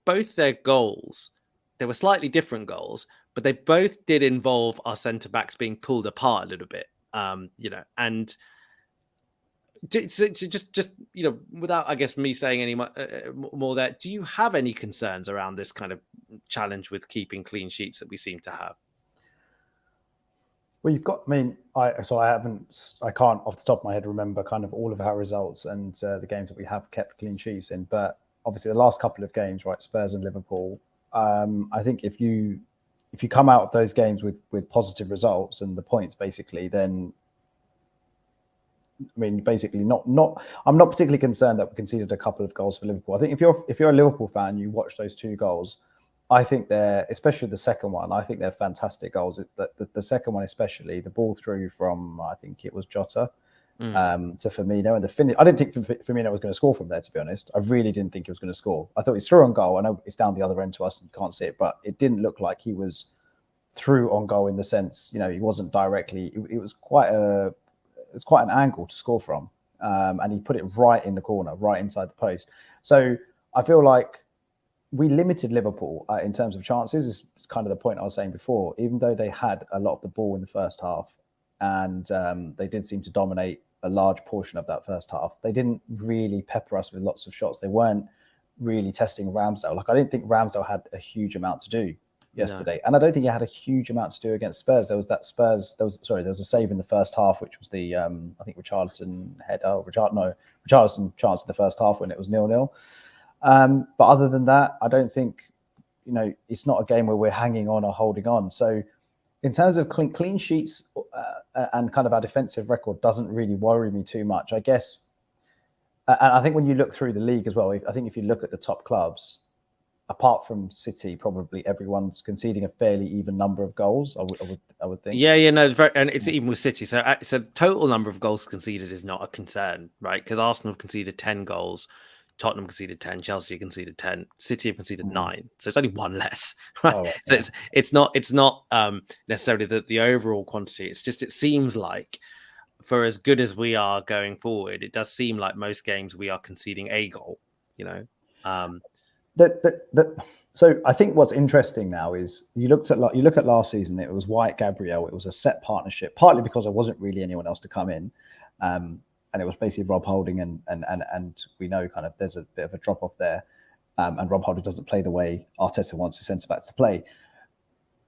both their goals, they were slightly different goals, but they both did involve our centre backs being pulled apart a little bit. And so just without, I guess, me saying any more there, do you have any concerns around this kind of challenge with keeping clean sheets that we seem to have? Well, you've got, I can't off the top of my head remember kind of all of our results and the games that we have kept clean sheets in, but obviously the last couple of games, right, Spurs and Liverpool, I think if you come out of those games with positive results and the points basically, then basically I'm not particularly concerned that we conceded a couple of goals for Liverpool. I think if you're a Liverpool fan, you watch those 2 goals, I think they're, especially the second one, I think they're fantastic goals. The second one, especially, the ball through from, I think it was Jota to Firmino, and the finish. I didn't think Firmino was going to score from there, to be honest. I really didn't think he was going to score. I thought he's through on goal. I know it's down the other end to us and can't see it, but it didn't look like he was through on goal in the sense, he wasn't directly. It was quite an angle to score from, and he put it right in the corner, right inside the post. So I feel like we limited Liverpool in terms of chances. Is kind of the point I was saying before. Even though they had a lot of the ball in the first half, and they did seem to dominate a large portion of that first half, they didn't really pepper us with lots of shots. They weren't really testing Ramsdale. Like, I didn't think Ramsdale had a huge amount to do yesterday, and I don't think he had a huge amount to do against Spurs. There was a save in the first half, which was the I think Richarlison header. Richarlison chance in the first half when it was 0-0. But other than that, I don't think, it's not a game where we're hanging on or holding on. So in terms of clean sheets and kind of our defensive record doesn't really worry me too much, I guess. And I think when you look through the league as well, I think if you look at the top clubs, apart from City, probably everyone's conceding a fairly even number of goals. I would think. Yeah, no, and it's even with City. So total number of goals conceded is not a concern, right? Because Arsenal conceded 10 goals, Tottenham conceded 10, Chelsea conceded 10, City have conceded 9. So it's only one less, right? Oh, so it's not necessarily the overall quantity. It's just, it seems like for as good as we are going forward, it does seem like most games we are conceding a goal. So I think what's interesting now is you look at last season. It was White, Gabriel. It was a set partnership, partly because there wasn't really anyone else to come in, and it was basically Rob Holding and we know kind of there's a bit of a drop off there, and Rob Holding doesn't play the way Arteta wants his centre backs to play.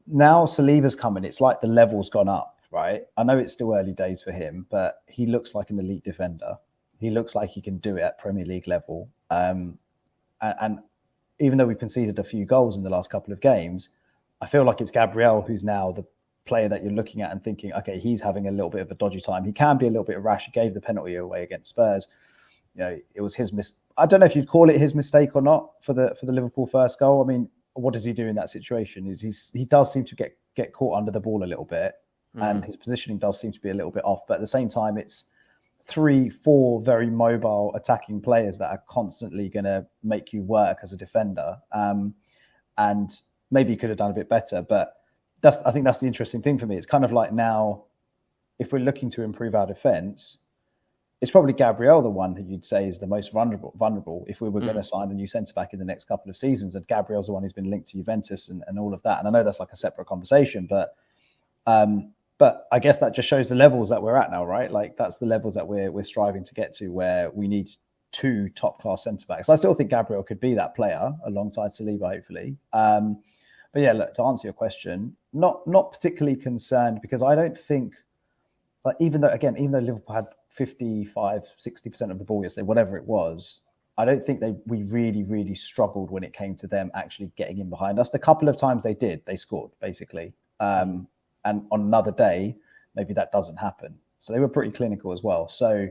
Now Saliba's coming. It's like the level's gone up, right? I know it's still early days for him, but he looks like an elite defender. He looks like he can do it at Premier League level, and even though we conceded a few goals in the last couple of games, I feel like it's Gabriel who's now the player that you're looking at and thinking, okay, he's having a little bit of a dodgy time. He can be a little bit rash. He gave the penalty away against Spurs. It was his I don't know if you'd call it his mistake or not for the Liverpool first goal. I mean, what does he do in that situation? He does seem to get caught under the ball a little bit, and his positioning does seem to be a little bit off. But at the same time, it's 3-4 very mobile attacking players that are constantly going to make you work as a defender. And maybe you could have done a bit better, but I think that's the interesting thing for me. It's kind of like now, if we're looking to improve our defense, it's probably Gabriel, the one who you'd say is the most vulnerable if we were going to sign a new centre back in the next couple of seasons. And Gabriel's the one who's been linked to Juventus and all of that. And I know that's like a separate conversation, but I guess that just shows the levels that we're at now, right? Like that's the levels that we're striving to get to, where we need 2 top-class centre-backs. I still think Gabriel could be that player alongside Saliba, hopefully. But yeah, look, to answer your question, not particularly concerned, because I don't think, like, even though Liverpool had 55-60% of the ball yesterday, whatever it was, I don't think we really, really struggled when it came to them actually getting in behind us. The couple of times they scored, basically. And on another day, maybe that doesn't happen. So they were pretty clinical as well. So,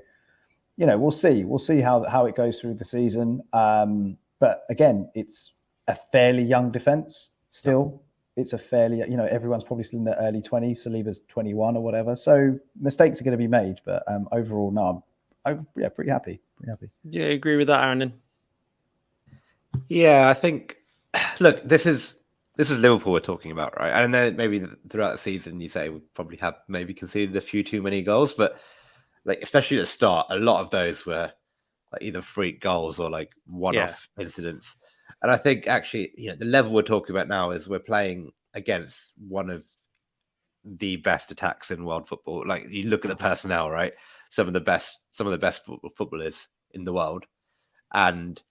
we'll see. We'll see how it goes through the season. But again, it's a fairly young defense still. It's a fairly, everyone's probably still in their early 20s. Saliba's 21 or whatever. So mistakes are going to be made. But overall, no, I'm pretty happy. Yeah, I agree with that, Aaron. Yeah, I think, look, this is Liverpool we're talking about, right? I don't know, maybe throughout the season you say we probably have maybe conceded a few too many goals, but like especially at the start, a lot of those were like either freak goals or like one-off incidents. And I think actually, the level we're talking about now is we're playing against one of the best attacks in world football. Like you look at the personnel, right? Some of the best footballers in the world, and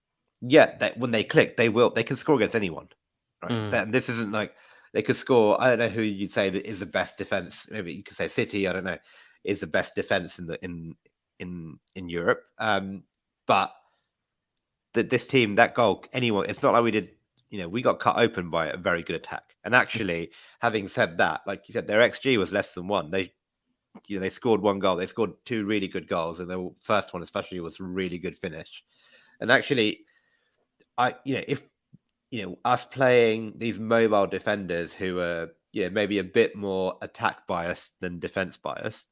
yet when they click, they can score against anyone. Right? This isn't like they could score. I don't know who you'd say that is the best defense. Maybe you could say City. I don't know, is the best defense in Europe. But this team, that goal, anyone. It's not like we did. We got cut open by a very good attack. And actually, having said that, like you said, their XG was less than 1. They scored 1 goal. They scored 2 really good goals, and the first one especially was a really good finish. And actually, if us playing these mobile defenders who are maybe a bit more attack biased than defense biased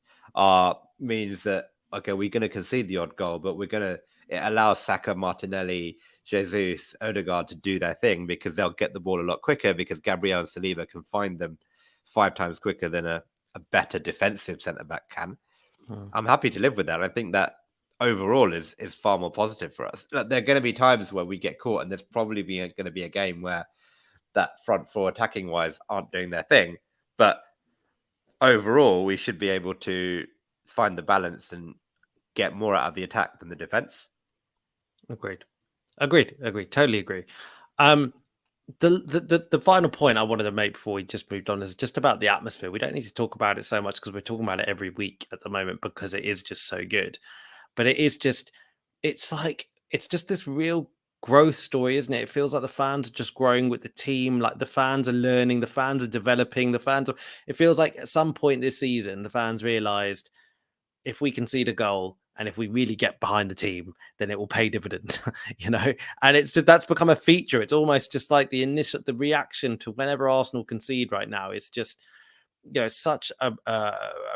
means that okay, we're going to concede the odd goal, but it allows Saka, Martinelli, Jesus, Odegaard to do their thing because they'll get the ball a lot quicker because Gabriel and Saliba can find them 5 times quicker than a better defensive centre back can. I'm happy to live with that. I think that overall is far more positive for us. There are going to be times where we get caught, and there's probably going to be a game where that front four attacking wise aren't doing their thing. But overall, we should be able to find the balance and get more out of the attack than the defense. Agreed. Totally agree. The final point I wanted to make before we just moved on is just about the atmosphere. We don't need to talk about it so much because we're talking about it every week at the moment because it is just so good. But it's just this real growth story, isn't it? It feels like the fans are just growing with the team. Like the fans are learning, the fans are developing, it feels like at some point this season, the fans realized if we concede a goal and if we really get behind the team, then it will pay dividends, and it's just, that's become a feature. It's almost just like the reaction to whenever Arsenal concede right now. It's just, such a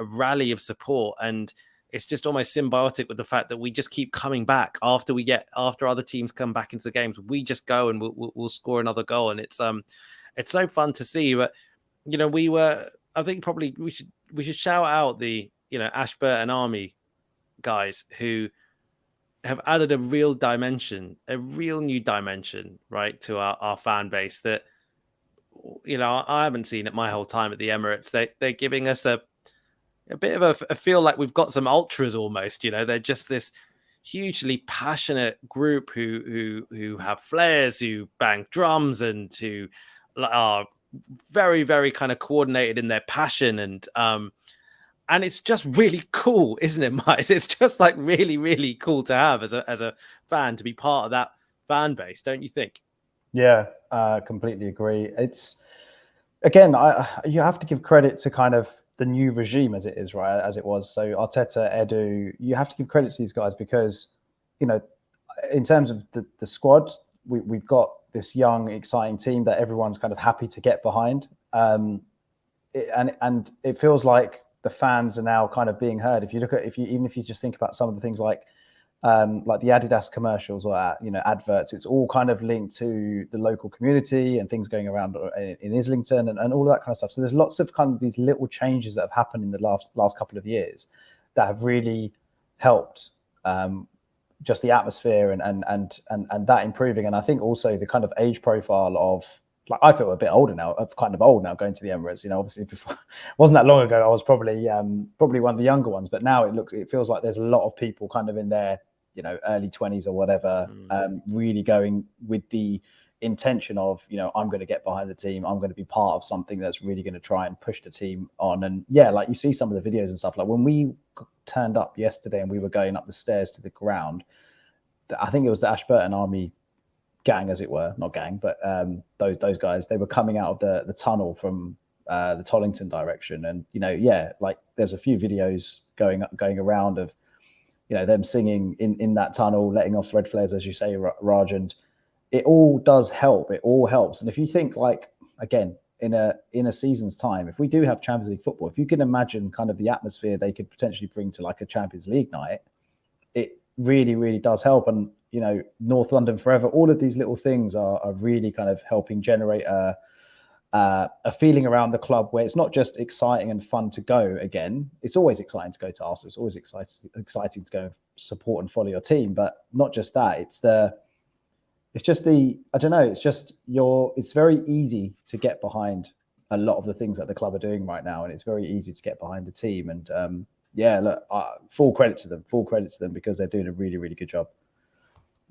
rally of support, and it's just almost symbiotic with the fact that we just keep coming back after other teams come back into the games. We just go and we'll score another goal, and it's so fun to see. But I think probably we should shout out the Ashburton Army guys who have added a real new dimension, right, to our fan base that I haven't seen it my whole time at the Emirates. They're giving us a bit of a feel like we've got some ultras almost. They're just this hugely passionate group who have flares, who bang drums, and who are very, very kind of coordinated in their passion, and it's just really cool, isn't it, Miles? It's just like really, really cool to have as a fan, to be part of that fan base, don't you think? Yeah, completely agree. It's, again, you have to give credit to kind of the new regime as it is, right? As it was. So Arteta, Edu, you have to give credit to these guys because, in terms of the squad, we've got this young, exciting team that everyone's kind of happy to get behind. And it feels like the fans are now kind of being heard. If you look at, even if you just think about some of the things like the Adidas commercials or adverts, it's all kind of linked to the local community and things going around in Islington and all of that kind of stuff. So there's lots of kind of these little changes that have happened in the last couple of years that have really helped just the atmosphere and that improving. And I think also the kind of age profile of, like, I feel a bit older now, kind of old now going to the Emirates. Obviously before, it wasn't that long ago, I was probably one of the younger ones, but now it feels like there's a lot of people kind of in their early 20s or whatever, really going with the intention of I'm going to get behind the team, I'm going to be part of something that's really going to try and push the team on. And like you see some of the videos and stuff, like when we turned up yesterday and we were going up the stairs to the ground, I think it was the Ashburton Army gang, as it were, not gang, but those guys, they were coming out of the tunnel from the Tollington direction, and like there's a few videos going around of them singing in that tunnel, letting off red flares, as you say, Raj, and it all does help. It all helps. And if you think, like, again, in a season's time, if we do have Champions League football, if you can imagine kind of the atmosphere they could potentially bring to like a Champions League night, it really, really does help. And North London Forever, all of these little things are really kind of helping generate a feeling around the club where it's not just exciting and fun to go again. It's always exciting to go to Arsenal. It's always exciting to go and support and follow your team. But not just that. It's very easy to get behind a lot of the things that the club are doing right now, and it's very easy to get behind the team. And full credit to them because they're doing a really, really good job.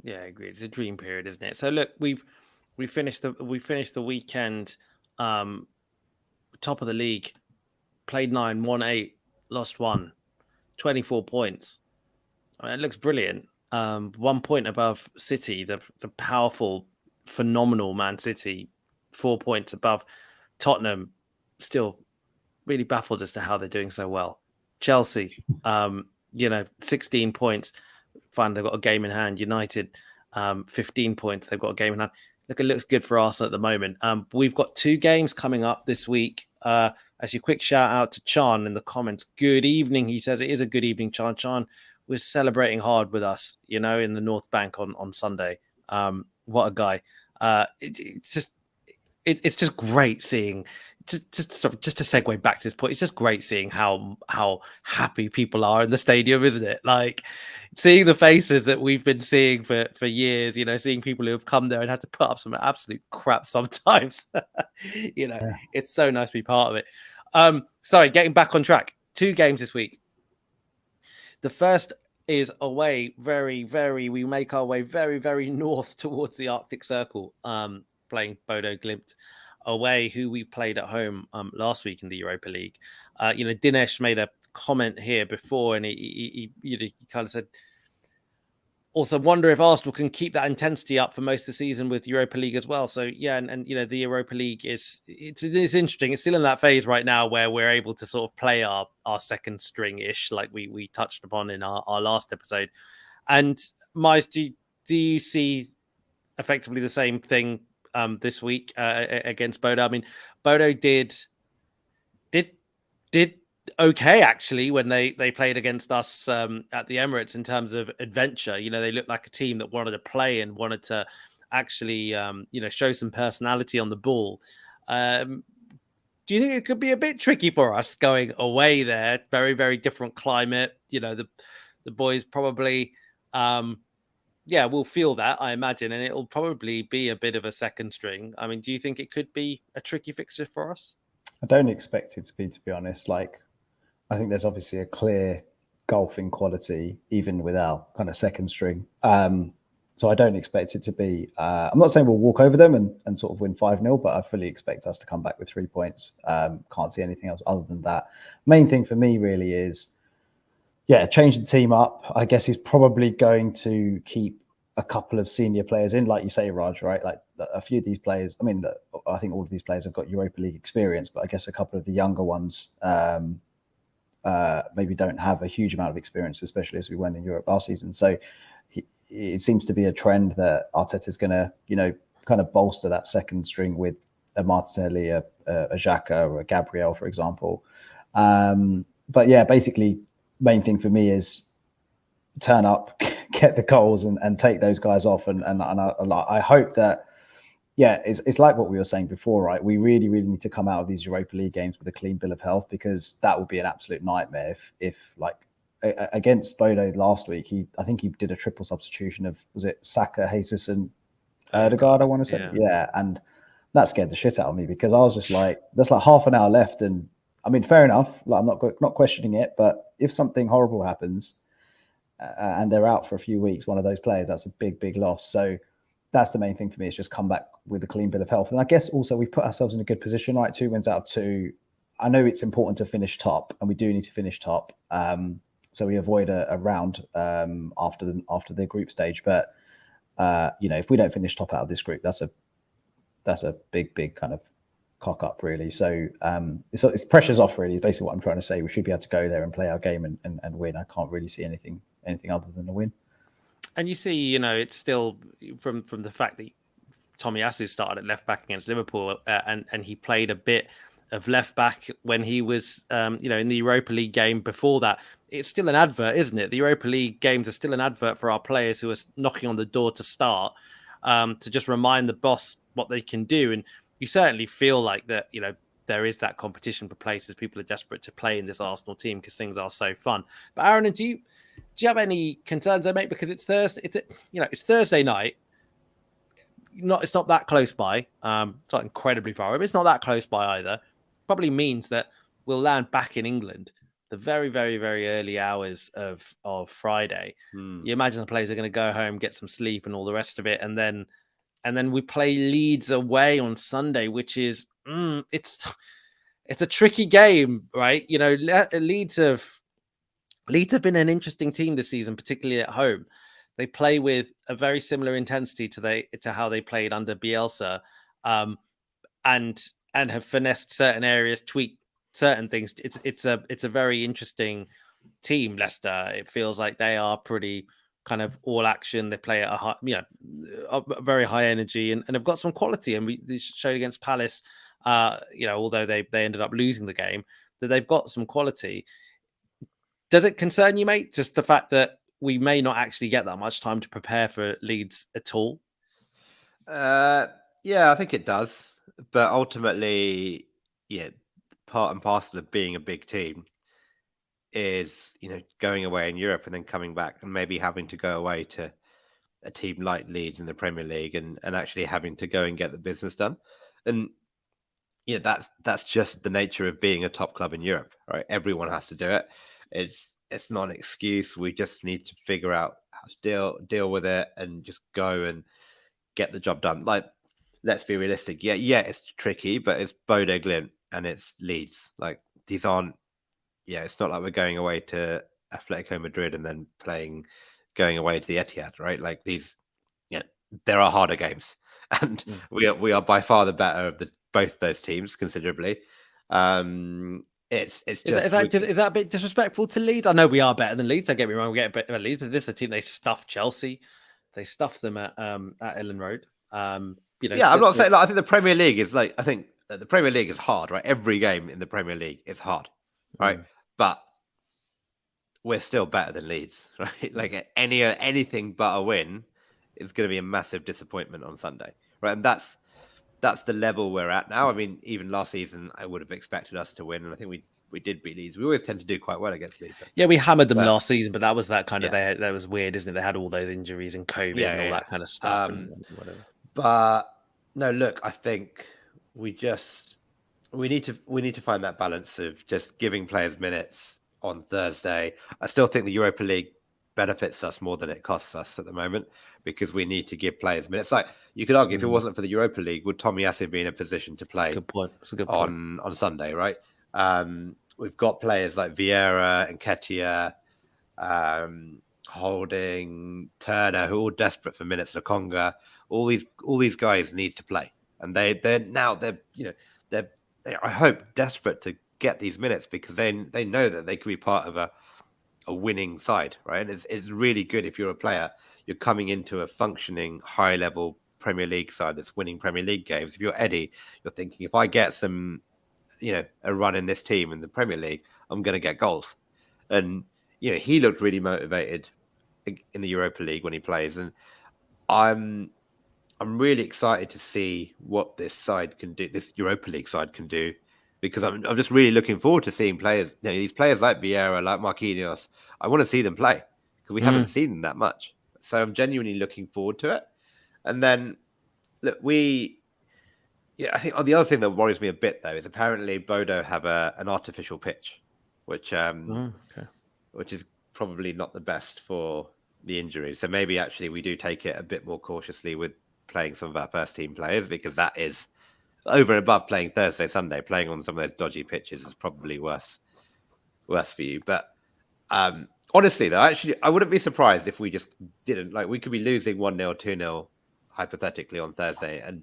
Yeah, I agree. It's a dream period, isn't it? So look, we finished the weekend top of the league, played 9, won 8, lost 1, 24 points. I mean, it looks brilliant. 1 point above City, the powerful, phenomenal Man City, 4 points above Tottenham. Still really baffled as to how they're doing so well. Chelsea, 16 points. Fine, they've got a game in hand. United, 15 points. They've got a game in hand. Look, it looks good for Arsenal at the moment. We've got 2 games coming up this week. Actually, quick shout out to Chan in the comments. Good evening. He says it is a good evening, Chan. Chan was celebrating hard with us, in the North Bank on Sunday. What a guy. It's just great seeing. Just to segue back to this point, it's just great seeing how happy people are in the stadium, isn't it? Like seeing the faces that we've been seeing for years, seeing people who have come there and had to put up some absolute crap sometimes. It's so nice to be part of it. Sorry, getting back on track. 2 games this week. The first is away, we make our way very, very north towards the Arctic Circle, playing Bodo Glimt away, who we played at home last week in the Europa League. Dinesh made a comment here before, and he kind of said, also wonder if Arsenal can keep that intensity up for most of the season with Europa League as well. So yeah, and the Europa League it's interesting. It's still in that phase right now where we're able to sort of play our second string ish, like we touched upon in our last episode. And Miles, do you see effectively the same thing this week against Bodo? I mean, Bodo did okay actually when they played against us at the Emirates in terms of adventure. They looked like a team that wanted to play and wanted to actually show some personality on the ball. Do you think it could be a bit tricky for us going away there? Very, very different climate. The boys probably we'll feel that, I imagine, and it'll probably be a bit of a second string. I mean, do you think it could be a tricky fixture for us? I don't expect it to be honest. Like, I think there's obviously a clear gulf in quality, even with our kind of second string. So I don't expect it to be, I'm not saying we'll walk over them and sort of win 5-0, but I fully expect us to come back with 3 points. Can't see anything else other than that. Main thing for me really is, change the team up. I guess he's probably going to keep a couple of senior players in, like you say, Raj, right? Like a few of these players, I mean, I think all of these players have got Europa League experience, but I guess a couple of the younger ones maybe don't have a huge amount of experience, especially as we went in Europe last season. So it seems to be a trend that Arteta's going to, kind of bolster that second string with a Martinelli, a Xhaka, or a Gabriel, for example. But yeah, basically, main thing for me is turn up, get the goals, and take those guys off. And I hope that, it's like what we were saying before, right? We really, really need to come out of these Europa League games with a clean bill of health, because that would be an absolute nightmare if like against Bodo last week, I think he did a triple substitution of, was it Saka, Jesus, and Odegaard, I want to say. Yeah, and that scared the shit out of me, because I was just like, there's like half an hour left, and I mean, fair enough, like I'm not questioning it, but if something horrible happens and they're out for a few weeks, one of those players, that's a big loss. So that's the main thing for me, is just come back with a clean bill of health. And I guess also we put ourselves in a good position, right? 2 wins out of 2. I know it's important to finish top, and we do need to finish top. So we avoid a round after the group stage. But if we don't finish top out of this group, that's a big kind of cock up, really. So it's pressure's off, really, is basically what I'm trying to say. We should be able to go there and play our game and win. I can't really see anything other than a win. And you see, it's still from the fact that Tomiyasu started at left back against Liverpool, and he played a bit of left back when he was, in the Europa League game before that. It's still an advert, isn't it? The Europa League games are still an advert for our players who are knocking on the door to start, to just remind the boss what they can do. And you certainly feel like that, there is that competition for places. People are desperate to play in this Arsenal team because things are so fun. But Aaron, do you have any concerns there, mate? Because it's Thursday. It's Thursday night. It's not that close by. It's not incredibly far away, but it's not that close by either. Probably means that we'll land back in England the very, very, very early hours of Friday. You imagine the players are going to go home, get some sleep, and all the rest of it, and then we play Leeds away on Sunday, which is it's a tricky game, right? Leeds have been an interesting team this season, particularly at home. They play with a very similar intensity to how they played under Bielsa, and have finessed certain areas, tweaked certain things. It's a very interesting team, Leicester. It feels like they are pretty kind of all action. They play at a high, a very high energy, and have got some quality. And they showed against Palace, although they ended up losing the game, that they've got some quality. Does it concern you, mate? Just the fact that we may not actually get that much time to prepare for Leeds at all? Yeah, I think it does. But ultimately, part and parcel of being a big team is, going away in Europe and then coming back and maybe having to go away to a team like Leeds in the Premier League and actually having to go and get the business done. And that's just the nature of being a top club in Europe, right? Everyone has to do it. It's not an excuse. We just need to figure out how to deal with it and just go and get the job done. Like, let's be realistic. Yeah, it's tricky, but it's Bodo, Glimt, and it's Leeds. Like, these aren't. Yeah, it's not like we're going away to Atletico Madrid and then going away to the Etihad, right? Like these, there are harder games, and we are by far the better of both those teams considerably. It's just, is that a bit disrespectful to Leeds? I know we are better than Leeds. Don't get me wrong, we get better than Leeds, but this is a team they stuffed Chelsea. They stuffed them at Ellen Road. I'm not saying I think the Premier League is I think the Premier League is hard, right? Every game in the Premier League is hard, right? But we're still better than Leeds, right? Like anything but a win is going to be a massive disappointment on Sunday, right? And that's the level we're at now. I mean, even last season, I would have expected us to win, and I think we did beat Leeds. We always tend to do quite well against Leeds. Yeah, we hammered them last season, but that was that kind of that was weird, isn't it? They had all those injuries and COVID and all that kind of stuff. And whatever. But no, look, I think we need to find that balance of just giving players minutes on Thursday. I still think the Europa League benefits us more than it costs us at the moment because we need to give players minutes. Like you could argue, if it wasn't for the Europa League, would Tomiyasu be in a position to play? That's a good point. That's a good point. On Sunday, right? We've got players like Vieira and Nketiah, Holding, Turner, who are all desperate for minutes. Lokonga, all these guys need to play, and they're I hope desperate to get these minutes because they know that they could be part of a winning side, right? And it's really good if you're a player, you're coming into a functioning high level Premier League side that's winning Premier League games. If you're Eddie, you're thinking, if I get some, a run in this team in the Premier League, I'm going to get goals. And he looked really motivated in the Europa League when he plays, and I'm really excited to see what this side can do, this Europa League side can do, because I'm just really looking forward to seeing players, these players like Vieira, like Marquinhos. I want to see them play because we haven't seen them that much. So I'm genuinely looking forward to it. And then, look, I think the other thing that worries me a bit though is apparently Bodo have an artificial pitch, which is probably not the best for the injury. So maybe actually we do take it a bit more cautiously with playing some of our first team players, because that is over and above playing Thursday, Sunday. Playing on some of those dodgy pitches is probably worse for you. But honestly, though, actually, I wouldn't be surprised if we just didn't. Like, we could be losing 1-0, 2-0, hypothetically on Thursday, and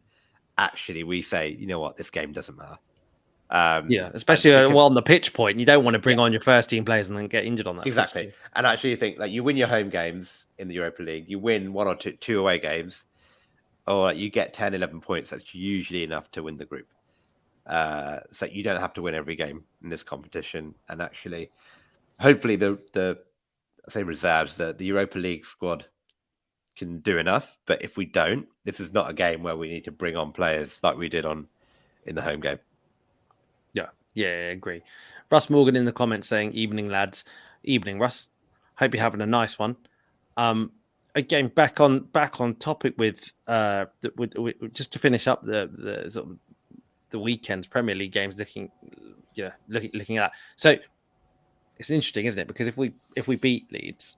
actually we say, you know what, this game doesn't matter. Especially on the pitch point, you don't want to bring on your first team players and then get injured on that. Exactly. Pitch. And actually, you think you win your home games in the Europa League, you win one or two away games, or you get 10, 11 points. That's usually enough to win the group. So you don't have to win every game in this competition. And actually, hopefully the reserves, the Europa League squad can do enough. But if we don't, this is not a game where we need to bring on players like we did in the home game. Yeah, I agree. Russ Morgan in the comments saying, "Evening, lads. Evening, Russ. Hope you're having a nice one." Again, back on topic with just to finish up the sort of the weekend's Premier League games, looking at that. So it's interesting, isn't it? Because if we beat Leeds,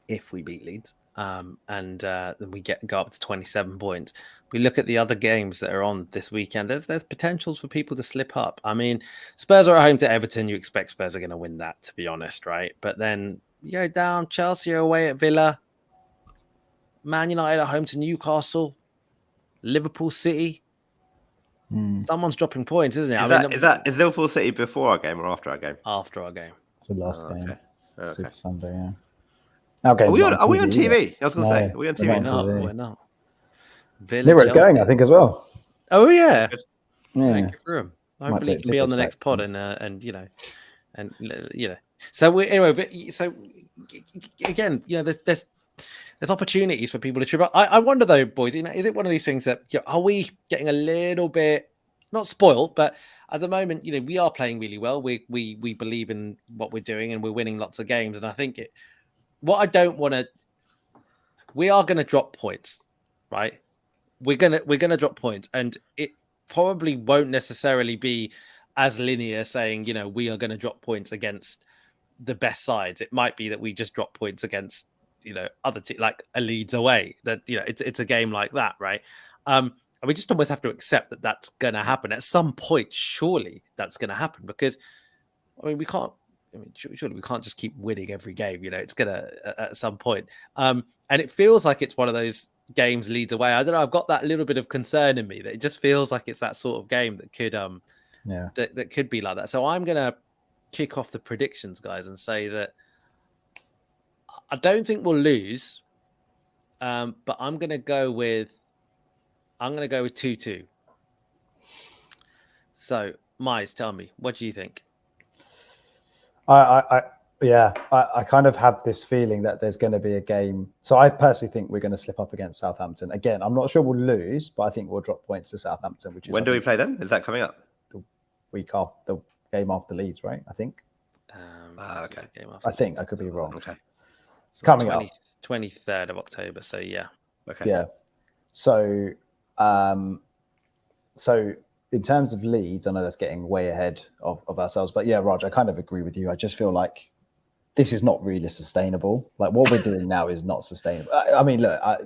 and then we go up to 27 points. We look at the other games that are on this weekend. There's potentials for people to slip up. I mean, Spurs are at home to Everton. You expect Spurs are going to win that, to be honest, right? But then you go down. Chelsea are away at Villa. Man United at home to Newcastle. Liverpool City. Someone's dropping points, isn't it? Is Liverpool City before our game or after our game? After our game. It's the last game. Okay. Super Sunday, yeah. Our game's not Are we on TV either. TV? I was going to say, No, are we on we're TV? not on TV. We're not. Villa, Liverpool's Chelsea. going, I think, as well. Oh yeah. Yeah. Good for him. Might Hopefully, he take can be on the tickets next back pod to and So we anyway. But so again, there's opportunities for people to trip up. I wonder though, boys. Is it one of these things that are we getting a little bit not spoiled, but at the moment, we are playing really well. We believe in what we're doing and we're winning lots of games. And I think what I don't want to, we are going to drop points, right? We're gonna drop points, and it probably won't necessarily be as linear. Saying we are going to drop points against the best sides. It might be that we just drop points against other teams like a Leeds away. That it's a game like that, right? And we just almost have to accept that that's going to happen at some point. Surely that's going to happen because we can't. Surely we can't just keep winning every game. It's gonna at some point. And it feels like it's one of those games Leads away. I don't know. I've got that little bit of concern in me that it just feels like it's that sort of game that could that could be like that. So I'm gonna kick off the predictions, guys, and say that I don't think we'll lose, but I'm gonna go with 2-2. So, Mize, tell me, what do you think? I kind of have this feeling that there's going to be a game. So I personally think we're going to slip up against Southampton. Again, I'm not sure we'll lose, but I think we'll drop points to Southampton. Which is when do we play them? Is that coming up? The week after the game after Leeds, right? I think. Okay. I think I could be wrong. Okay. It's coming up 23rd of October. So yeah. Okay. Yeah. So, in terms of Leeds, I know that's getting way ahead of ourselves, but yeah, Raj, I kind of agree with you. I just feel like this is not really sustainable. Like what we're doing now is not sustainable. I mean, look, I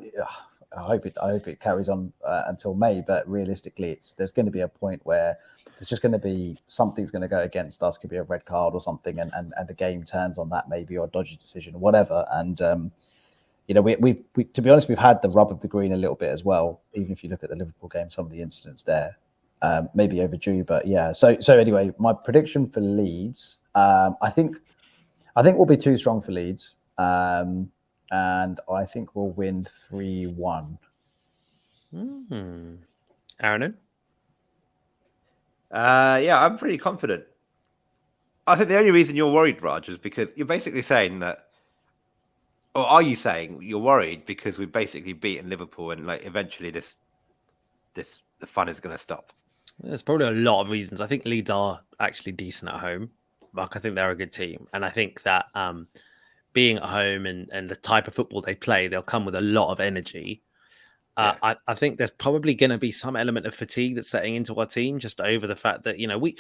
hope it carries on until May, but realistically, there's going to be a point where there's just going to be something's going to go against us. Could be a red card or something, and the game turns on that maybe, or a dodgy decision or whatever. And we to be honest, we've had the rub of the green a little bit as well. Even if you look at the Liverpool game, some of the incidents there. Maybe overdue, but yeah. So anyway, my prediction for Leeds, I think we'll be too strong for Leeds, and I think we'll win 3-1. Aaron? Yeah, I'm pretty confident. I think the only reason you're worried, Raj, is because you're basically saying that, or are you saying you're worried because we've basically beaten Liverpool and like eventually the fun is going to stop? There's probably a lot of reasons. I think Leeds are actually decent at home. Like I think they're a good team, and I think that being at home and the type of football they play, they'll come with a lot of energy. I think there's probably going to be some element of fatigue that's setting into our team just over the fact that we,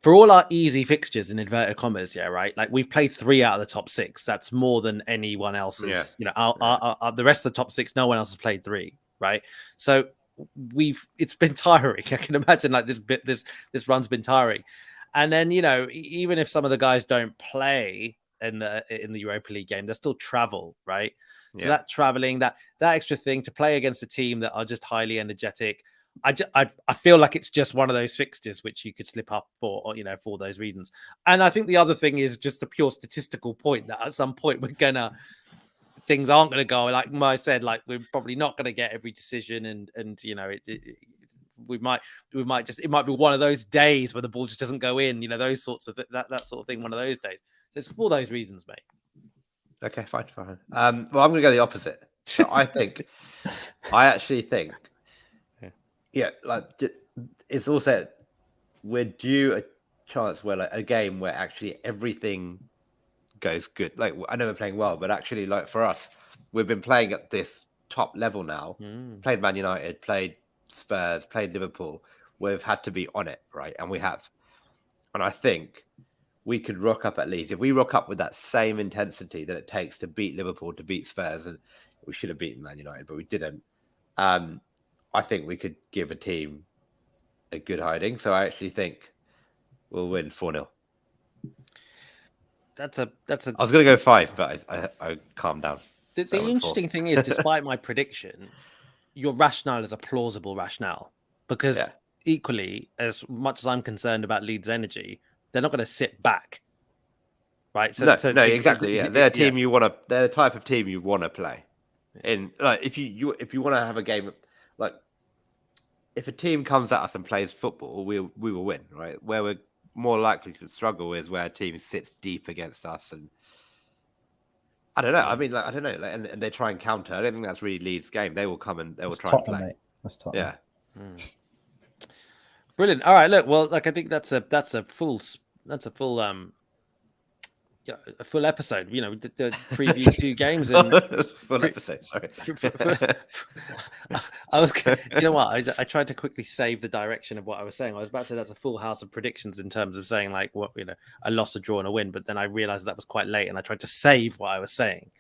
for all our easy fixtures in inverted commas, right? Like we've played 3 out of the top 6. That's more than anyone else's. The rest of the top 6, no one else has played 3, right? So it's been tiring. I can imagine like this run's been tiring. And then, even if some of the guys don't play in the Europa League game, they still travel, right? So that traveling, that extra thing to play against a team that are just highly energetic, I feel like it's just one of those fixtures which you could slip up for, for those reasons. And I think the other thing is just the pure statistical point that at some point things aren't going to go like Mo said. Like we're probably not going to get every decision, and we might just, it might be one of those days where the ball just doesn't go in, those sorts of that sort of thing, one of those days. So it's for those reasons, mate. Okay, fine. Well, I'm going to go the opposite. So I actually think, like it's also we're due a chance where like a game where actually everything goes good. Like I know we're playing well, but actually, like for us, we've been playing at this top level now. Played Man United, played Spurs, played Liverpool. We've had to be on it, right? And we have. And I think we could rock up at Leeds. If we rock up with that same intensity that it takes to beat Liverpool, to beat Spurs, and we should have beaten Man United, but we didn't. I think we could give a team a good hiding. So I actually think we'll win 4-0. That's a. I was going to go 5, but I calmed down. The interesting thing is, despite my prediction, your rationale is a plausible rationale because equally, as much as I'm concerned about Leeds' energy, they're not going to sit back. right? No, exactly. Yeah, they're a team you want to. They're the type of team you want to play. In like, if you want to have a game, like if a team comes at us and plays football, we will win, right? Where we're more likely to struggle is where a team sits deep against us, and I don't know. I mean, like, I don't know, like, and they try and counter. I don't think that's really Leeds' game. They will come and they will try and play. Mate. That's Tottenham. Yeah. Brilliant. All right, look. Well, like I think that's a full a full episode. You know, we did the preview 2 games and full episode. Sorry, I was. You know what? I tried to quickly save the direction of what I was saying. I was about to say that's a full house of predictions in terms of saying like what a loss, a draw, and a win. But then I realized that was quite late, and I tried to save what I was saying.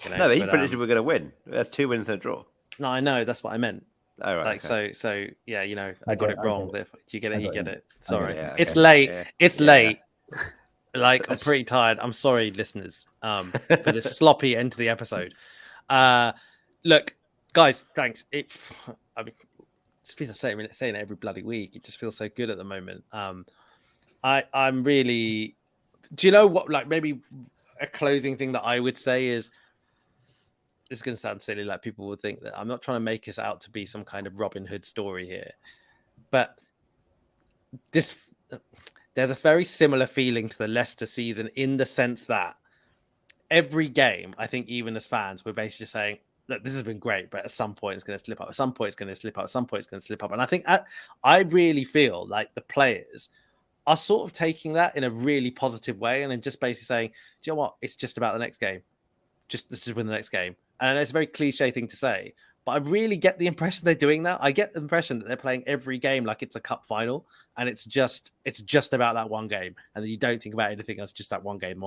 You know, no, but you predicted we're going to win. That's 2 wins and a draw. No, I know. That's what I meant. All right. Like okay. so yeah. You know, I got it wrong. Do you get it? You get it. Sorry, okay. it's late. Yeah. It's late. Like, I'm pretty tired. I'm sorry, listeners, for this sloppy end to the episode. Look, guys, thanks. I mean, it feels like saying it every bloody week. It just feels so good at the moment. I'm really. Do you know what? Like, maybe a closing thing that I would say is. It's going to sound silly. Like, people would think that I'm not trying to make us out to be some kind of Robin Hood story here, but there's a very similar feeling to the Leicester season in the sense that every game, I think, even as fans, we're basically saying, look, this has been great, but at some point it's going to slip up. At some point it's going to slip up. At some point it's going to slip up. And I think I really feel like the players are sort of taking that in a really positive way and then just basically saying, do you know what? It's just about the next game. Let's just win the next game. And it's a very cliche thing to say, but I really get the impression they're doing that. I get the impression that they're playing every game like it's a cup final, and it's just about that one game, and then you don't think about anything else, just that one game.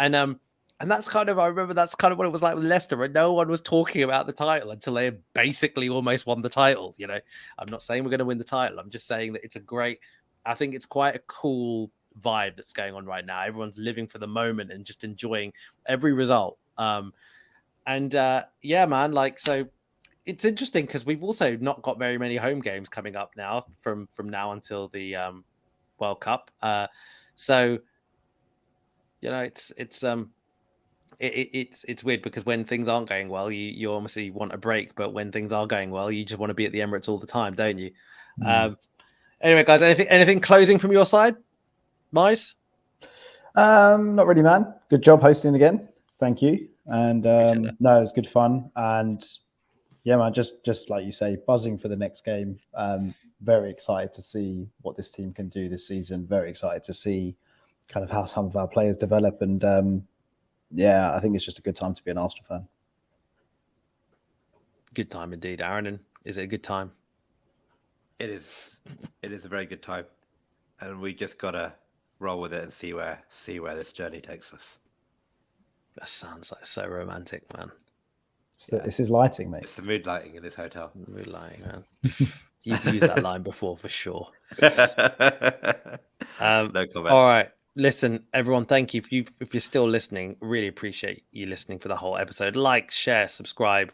And that's kind of, I remember that's kind of what it was like with Leicester, where no one was talking about the title until they basically almost won the title. You know, I'm not saying we're going to win the title. I'm just saying that I think it's quite a cool vibe that's going on right now. Everyone's living for the moment and just enjoying every result. Yeah, man, like, so it's interesting because we've also not got very many home games coming up now from now until the World Cup. So, you know, it's weird because when things aren't going well, you obviously want a break, but when things are going well, you just want to be at the Emirates all the time, don't you? Anyway, guys, anything closing from your side, Mize? Not really, man. Good job hosting again. Thank you. And no, it was good fun. And yeah, man, just like you say, buzzing for the next game. Very excited to see what this team can do this season. Very excited to see kind of how some of our players develop. And yeah, I think it's just a good time to be an Arsenal fan. Good time indeed, Aaron. Is it a good time? It is. It is a very good time, and we just gotta roll with it and see where this journey takes us. That sounds like so romantic, man. This is lighting, mate. It's the mood lighting in this hotel. Mood lighting, man. You've used that line before for sure. No comment. All right. Listen, everyone, thank you. If you're still listening, really appreciate you listening for the whole episode. Like, share, subscribe.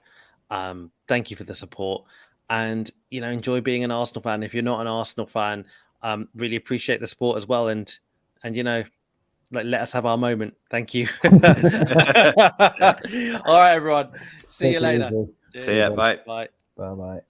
Thank you for the support. And, you know, enjoy being an Arsenal fan. If you're not an Arsenal fan, really appreciate the support as well. And you know, like, let us have our moment. Thank you. All right, everyone. See you later. See ya. Bye. Bye. Bye.